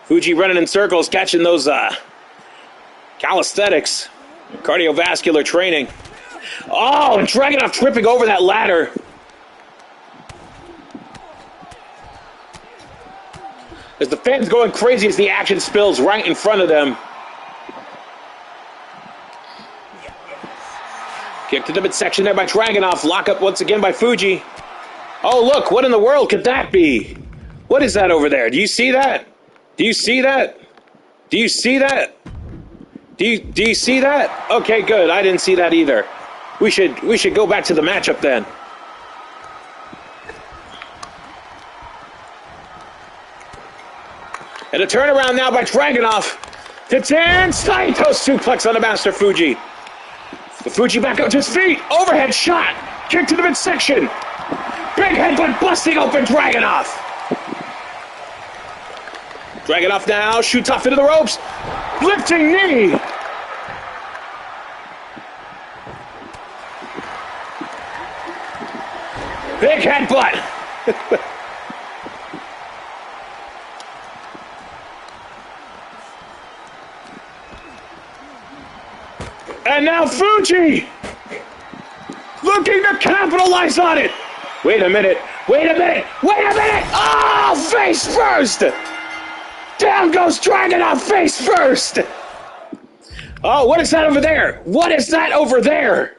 Fuji running in circles, catching those calisthenics, cardiovascular training. Oh, and Dragunov tripping over that ladder. As the fans going crazy as the action spills right in front of them. Kick to the midsection there by Dragunov. Lock up once again by Fuji. Oh, look, what in the world could that be? What is that over there? Do you see that? Do you see that? Do you see that? Do you see that? Okay, good. I didn't see that either. We should go back to the matchup then. And a turnaround now by Dragunov. Hits in, Saito suplex on the Master Fuji. The Fuji back up to his feet. Overhead shot. Kick to the midsection. Big headbutt busting open Dragunov. Dragunov now shoots off into the ropes. Lifting knee. Big headbutt. And now Fuji looking to capitalize on it. Wait a minute. Wait a minute. Wait a minute. Oh, face first. Down goes Dragunov face first. Oh, what is that over there? What is that over there?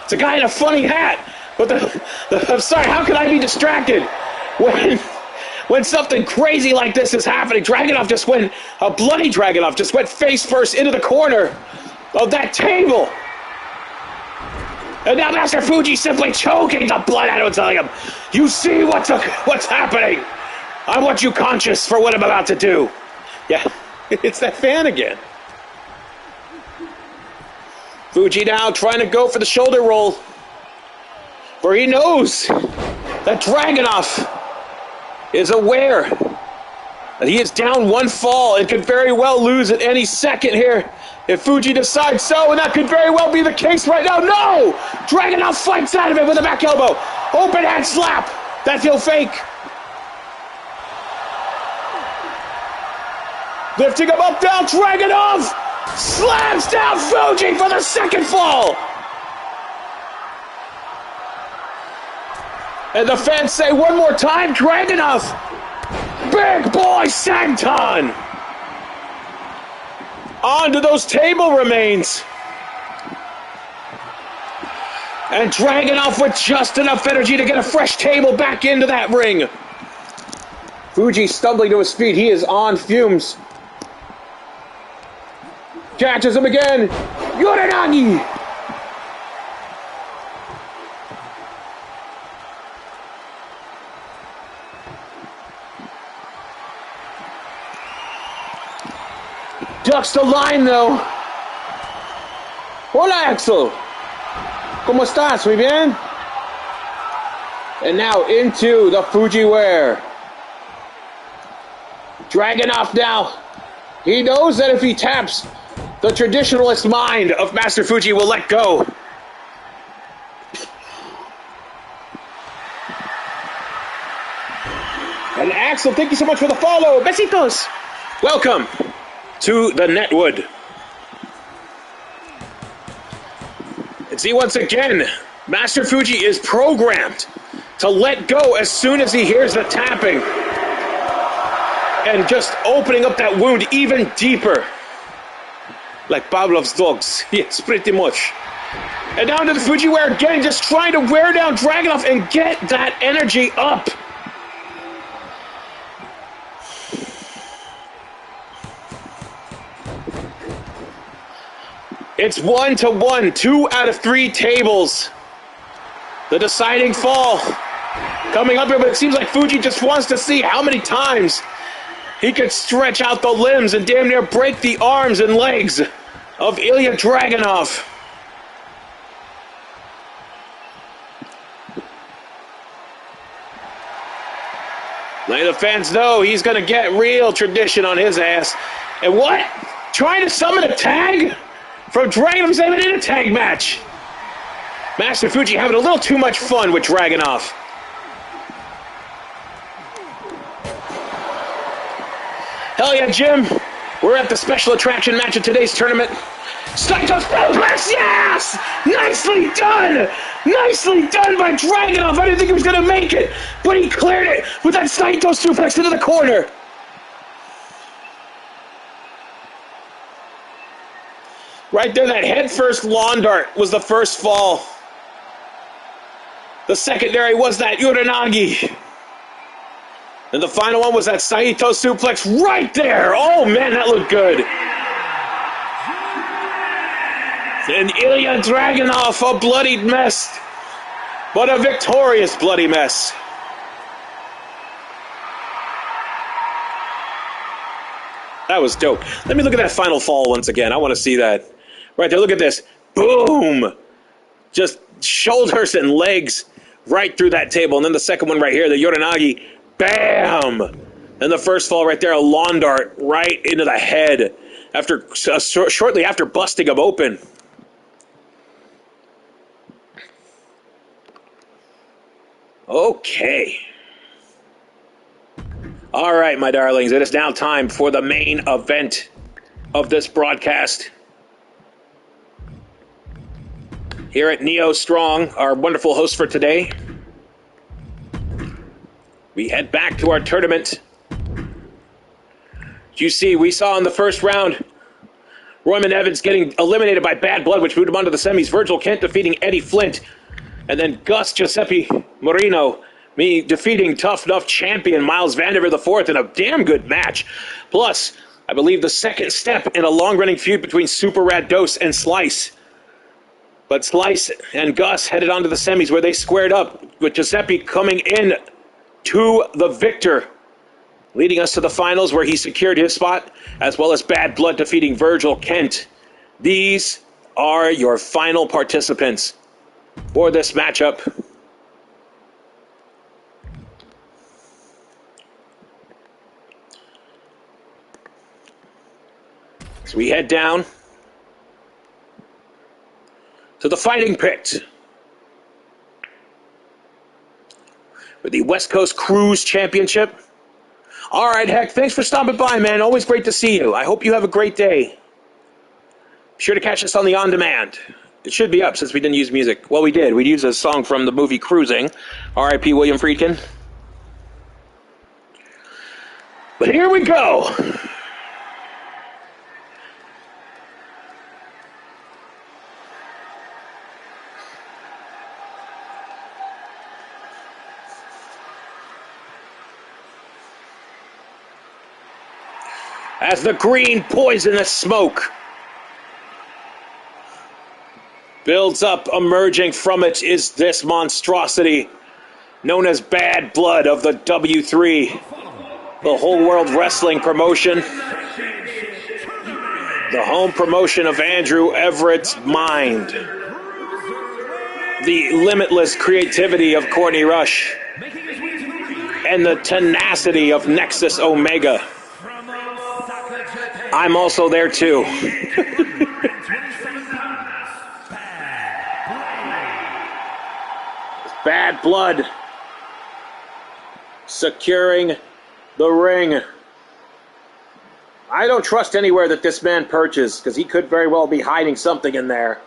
It's a guy in a funny hat. But I'm sorry, how could I be distracted when something crazy like this is happening? Dragunov just went, a bloody Dragunov just went face first into the corner of that table. And now Master Fuji simply choking the blood out of him, telling him, you see what's happening? I want you conscious for what I'm about to do. Yeah, it's that fan again. Fuji now trying to go for the shoulder roll, for he knows that Dragunov is aware that he is down one fall and could very well lose at any second here if Fuji decides so, and that could very well be the case right now. No! Dragunov fights out of it with a back elbow. Open hand slap. That he'll fake. Lifting him up, down, Dragunov slams down Fuji for the second fall. And the fans say one more time, Dragunov. Big boy Santon. Onto those table remains. And Dragunov with just enough energy to get a fresh table back into that ring. Fuji stumbling to his feet. He is on fumes. Catches him again. Yoranagi. Ducks the line though. Hola Axel. ¿Cómo estás? Muy bien? And now into the Fujiware. Dragunov now. He knows that if he taps, the traditionalist mind of Master Fuji will let go. And Axel, thank you so much for the follow. Besitos. Welcome to the Netwood. And see, once again, Master Fuji is programmed to let go as soon as he hears the tapping. And just opening up that wound even deeper. Like Pavlov's dogs. Yes, pretty much. And down to the Fujiware again, just trying to wear down Dragunov and get that energy up. It's 1-1, 2 out of 3 tables. The deciding fall coming up here, but it seems like Fuji just wants to see how many times he could stretch out the limbs and damn near break the arms and legs of Ilya Dragunov. Let the fans know he's going to get real tradition on his ass. And what? Trying to summon a tag? From Dragunov, he's even in a tag match. Master Fuji having a little too much fun with Dragunov. Hell yeah, Jim. We're at the special attraction match of today's tournament. Saito suplex, yes! Nicely done! Nicely done by Dragunov. I didn't think he was going to make it, but he cleared it with that Saito suplex into the corner. Right there, that head-first lawn dart was the first fall. The secondary was that Uranagi. And the final one was that Saito suplex right there. Oh, man, that looked good. And Ilya Dragunov, a bloodied mess, but a victorious bloody mess. That was dope. Let me look at that final fall once again. I want to see that. Right there, look at this. Boom! Just shoulders and legs right through that table. And then the second one right here, the Uranagi. Bam! And the first fall right there, a lawn dart right into the head after shortly after busting him open. Okay. All right, my darlings, it is now time for the main event of this broadcast. Here at Neo Strong, our wonderful host for today, we head back to our tournament. You see, we saw in the first round, Royman Evans getting eliminated by Bad Blood, which moved him on to the semis. Virgil Kent defeating Eddie Flint. And then Gus Giuseppe Marino, me defeating Tough Enough champion Miles Vanderveer IV in a damn good match. Plus, I believe the second step in a long-running feud between Super Rad Dose and Slice. But Slice and Gus headed on to the semis where they squared up, with Giuseppe coming in to the victor, leading us to the finals where he secured his spot, as well as Bad Blood defeating Virgil Kent. These are your final participants for this matchup. So we head down to the fighting pit for the West Coast Cruise Championship. All right, Heck, thanks for stopping by, man. Always great to see you. I hope you have a great day. Be sure to catch us on the on-demand. It should be up since we didn't use music. Well, we did. We used a song from the movie Cruising. R.I.P. William Friedkin. But here we go. As the green poisonous smoke builds up, emerging from it is this monstrosity known as Bad Blood of the W3, the whole world wrestling promotion, the home promotion of Andrew Everett's mind, the limitless creativity of Courtney Rush, and the tenacity of Nexus Omega. I'm also there too. Bad Blood securing the ring. I don't trust anywhere that this man perches, because he could very well be hiding something in there.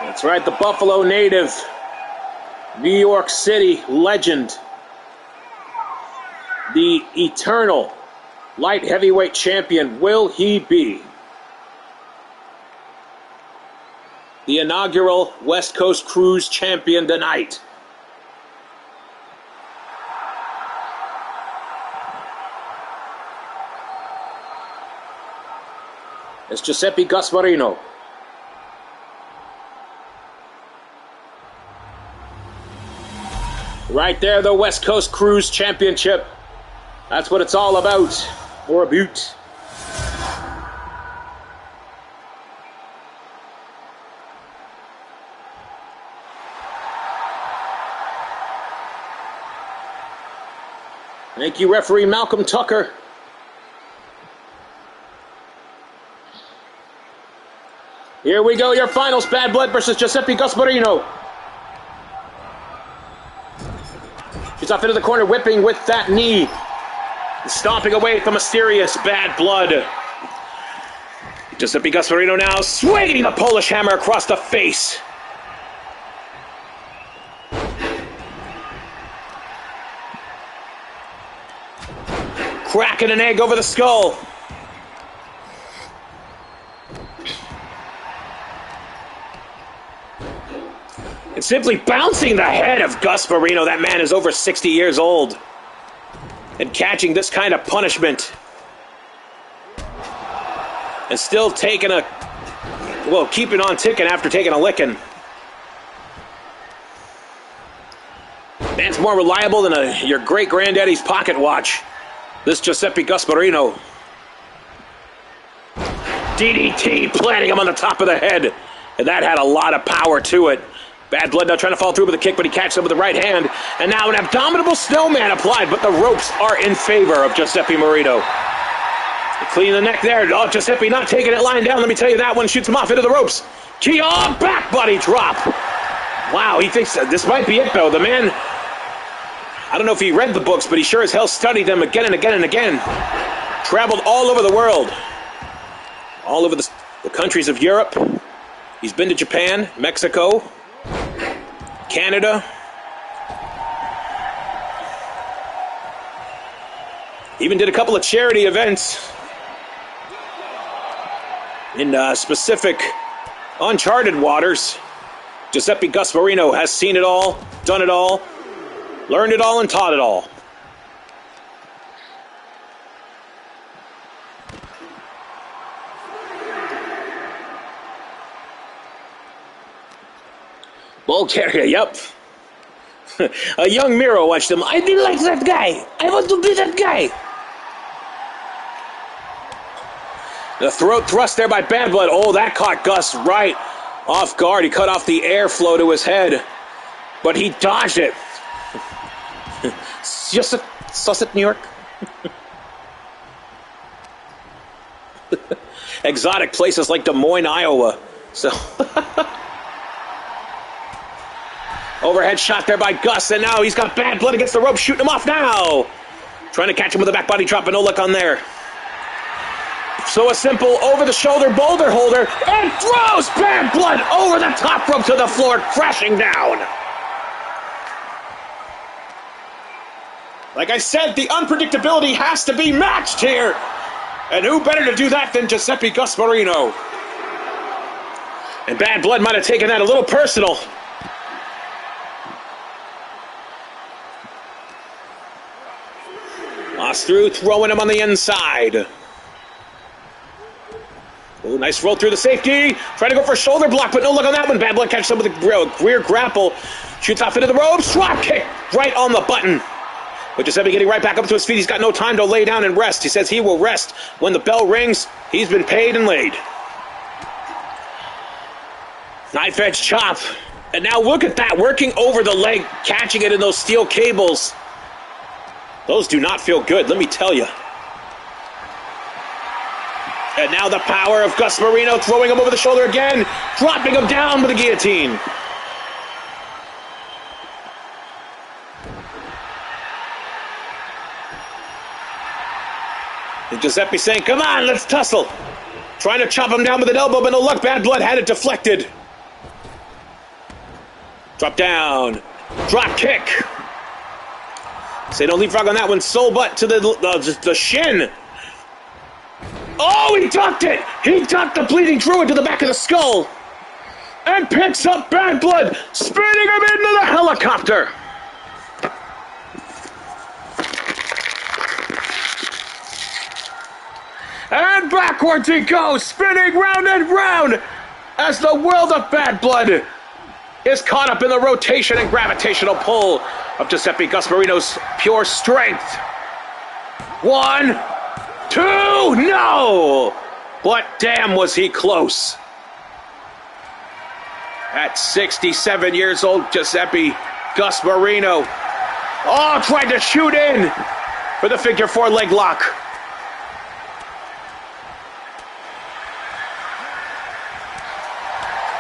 That's right, the Buffalo native, New York City legend, the eternal light heavyweight champion. Will he be the inaugural West Coast Cruise champion tonight? It's Giuseppe Gasparino. Right there, the West Coast Cruise Championship. That's what it's all about, or a boot. Thank you, referee Malcolm Tucker. Here we go, your finals, Bad Blood versus Giuseppe Gasparino. She's off into the corner, whipping with that knee. Stomping away from mysterious Bad Blood. Giuseppe Gasparino now swinging the Polish hammer across the face. Cracking an egg over the skull. And simply bouncing the head of Gasparino. That man is over 60 years old. And catching this kind of punishment. And still taking a... well, keeping on ticking after taking a licking. Man's more reliable than your great-granddaddy's pocket watch. This Giuseppe Gasparino. DDT planting him on the top of the head. And that had a lot of power to it. Bad Blood now trying to follow through with a kick, but he catches him with the right hand. And now an abdominal snowman applied, but the ropes are in favor of Giuseppe Marino. Clean the neck there. Oh, Giuseppe not taking it lying down. Let me tell you that one. Shoots him off into the ropes. Kia back body drop. Wow, he thinks this might be it, though. The man, I don't know if he read the books, but he sure as hell studied them again and again and again. Traveled all over the world. All over the countries of Europe. He's been to Japan, Mexico, Canada. Even did a couple of charity events in specific uncharted waters. Giuseppe Gasparino has seen it all, done it all, learned it all, and taught it all. Bulgaria, yep. A young Miro watched him. I didn't like that guy. I want to be that guy. The throat thrust there by Bad Blood. Oh, that caught Gus right off guard. He cut off the airflow to his head, but he dodged it. Just a Sussex, New York. Exotic places like Des Moines, Iowa. So overhead shot there by Gus, and now he's got Bad Blood against the rope, shooting him off now. Trying to catch him with a back body drop, but no luck on there. So a simple over-the-shoulder boulder holder, and throws Bad Blood over the top rope to the floor, crashing down. Like I said, the unpredictability has to be matched here. And who better to do that than Giuseppe Gasparino? And Bad Blood might have taken that a little personal. Lost through, throwing him on the inside. Oh, nice roll through the safety. Trying to go for a shoulder block, but no luck on that one. Bad Blood catches him with a rear grapple. Shoots off into the ropes. Drop kick right on the button. But Giuseppe getting right back up to his feet. He's got no time to lay down and rest. He says he will rest when the bell rings. He's been paid and laid. Knife edge chop. And now look at that, working over the leg, catching it in those steel cables. Those do not feel good, let me tell you. And now the power of Gasparino, throwing him over the shoulder again, dropping him down with a guillotine. And Giuseppe saying, come on, let's tussle. Trying to chop him down with an elbow, but no luck. Bad Blood had it deflected. Drop down. Drop kick. Say no leapfrog on that one. Soul butt to the shin. Oh, he ducked it. He ducked the bleeding druid to the back of the skull. And picks up Bad Blood, spinning him into the helicopter. And backwards he goes, spinning round and round as the world of Bad Blood is caught up in the rotation and gravitational pull of Giuseppe Gasparino's pure strength. 1, 2, no! But damn was he close. At 67 years old, Giuseppe Gasparino. Oh, tried to shoot in. for the figure 4 leg lock.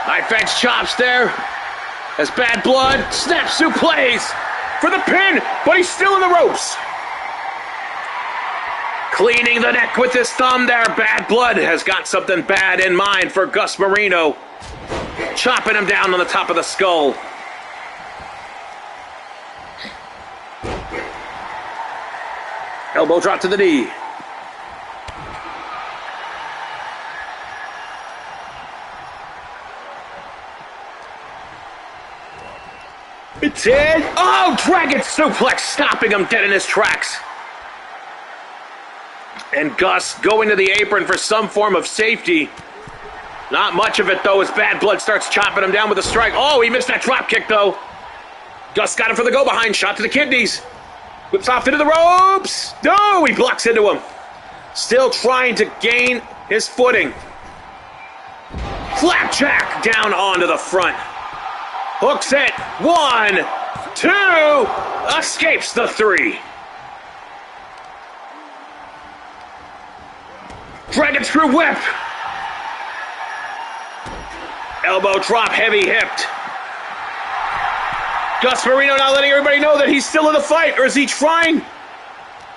Knife edge chops there. As Bad Blood snaps suplex for the pin, but he's still in the ropes. Cleaning the neck with his thumb there. Bad Blood has got something bad in mind for Gus Marino. Chopping him down on the top of the skull. Elbow drop to the knee. It's in. Oh, Dragon suplex, stopping him dead in his tracks. And Gus going to the apron for some form of safety. Not much of it, though, as Bad Blood starts chopping him down with a strike. Oh, he missed that drop kick, though. Gus got him for the go-behind, shot to the kidneys. Whips off into the ropes. No, he blocks into him. Still trying to gain his footing. Flapjack down onto the front. Hooks it. 1, 2. Escapes the 3. Dragon screw whip. Elbow drop, heavy hipped. Gus Marino now letting everybody know that he's still in the fight, or is he trying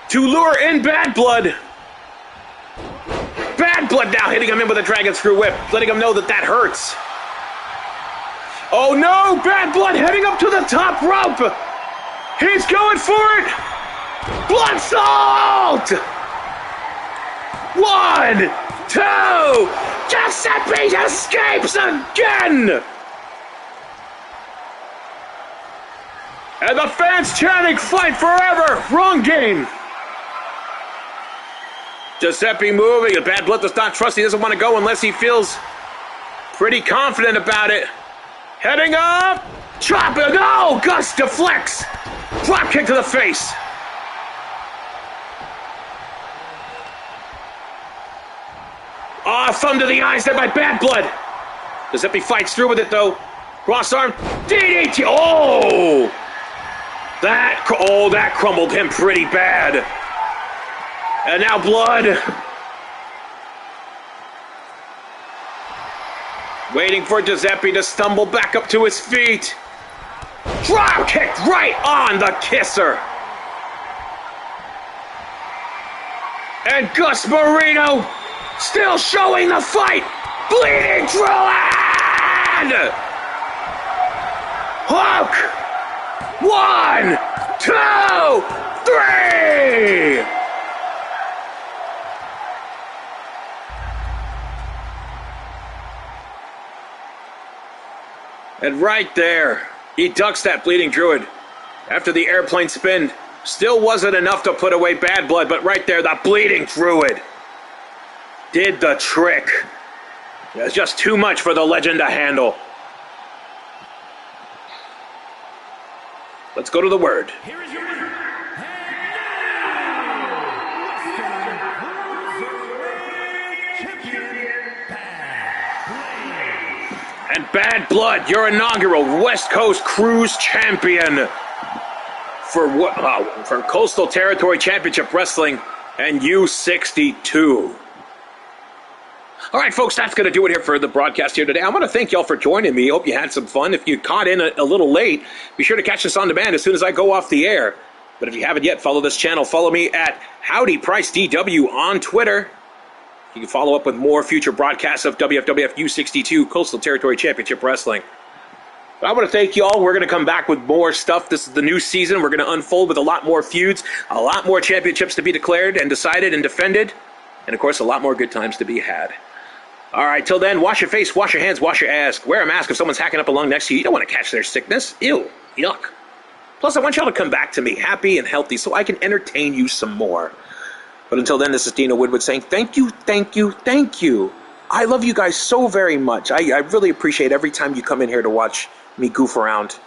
to lure in Bad Blood? Bad Blood now hitting him in with a dragon screw whip, letting him know that that hurts. Oh no, Bad Blood heading up to the top rope. He's going for it. Blood salt. 1, 2. Giuseppe escapes again. And the fans chanting, fight forever. Wrong game. Giuseppe moving. The Bad Blood does not trust. He doesn't want to go unless he feels pretty confident about it. Heading up. Chop it. No. Gus deflects. Drop kick to the face. Thumb to the eyes there by Bad Blood. Giuseppe fights through with it, though. Cross arm. DDT. Oh. That crumbled him pretty bad. And now Blood. Waiting for Giuseppe to stumble back up to his feet. Drop kick right on the kisser. And Gus Marino still showing the fight. Bleeding Druid. Hook. 1, 2, 3. And right there, he ducks that Bleeding Druid. After the airplane spin, still wasn't enough to put away Bad Blood, but right there, the Bleeding Druid did the trick. It was just too much for the legend to handle. Let's go to the word. Here is your winner. And Bad Blood, your inaugural West Coast Cruise Champion for Coastal Territory Championship Wrestling and U62. All right, folks, that's going to do it here for the broadcast here today. I want to thank y'all for joining me. Hope you had some fun. If you caught in a little late, be sure to catch us on demand as soon as I go off the air. But if you haven't yet, follow this channel. Follow me at HowdyPriceDW on Twitter. You can follow up with more future broadcasts of WFWF U62 Coastal Territory Championship Wrestling. But I want to thank you all. We're going to come back with more stuff. This is the new season. We're going to unfold with a lot more feuds, a lot more championships to be declared and decided and defended, and, of course, a lot more good times to be had. All right, till then, wash your face, wash your hands, wash your ass. Wear a mask if someone's hacking up a lung next to you. You don't want to catch their sickness. Ew, yuck. Plus, I want y'all to come back to me happy and healthy so I can entertain you some more. But until then, this is Dino Winwood saying thank you, thank you, thank you. I love you guys so very much. I really appreciate every time you come in here to watch me goof around.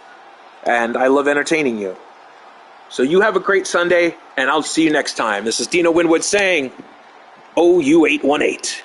And I love entertaining you. So you have a great Sunday, and I'll see you next time. This is Dino Winwood saying, OU818.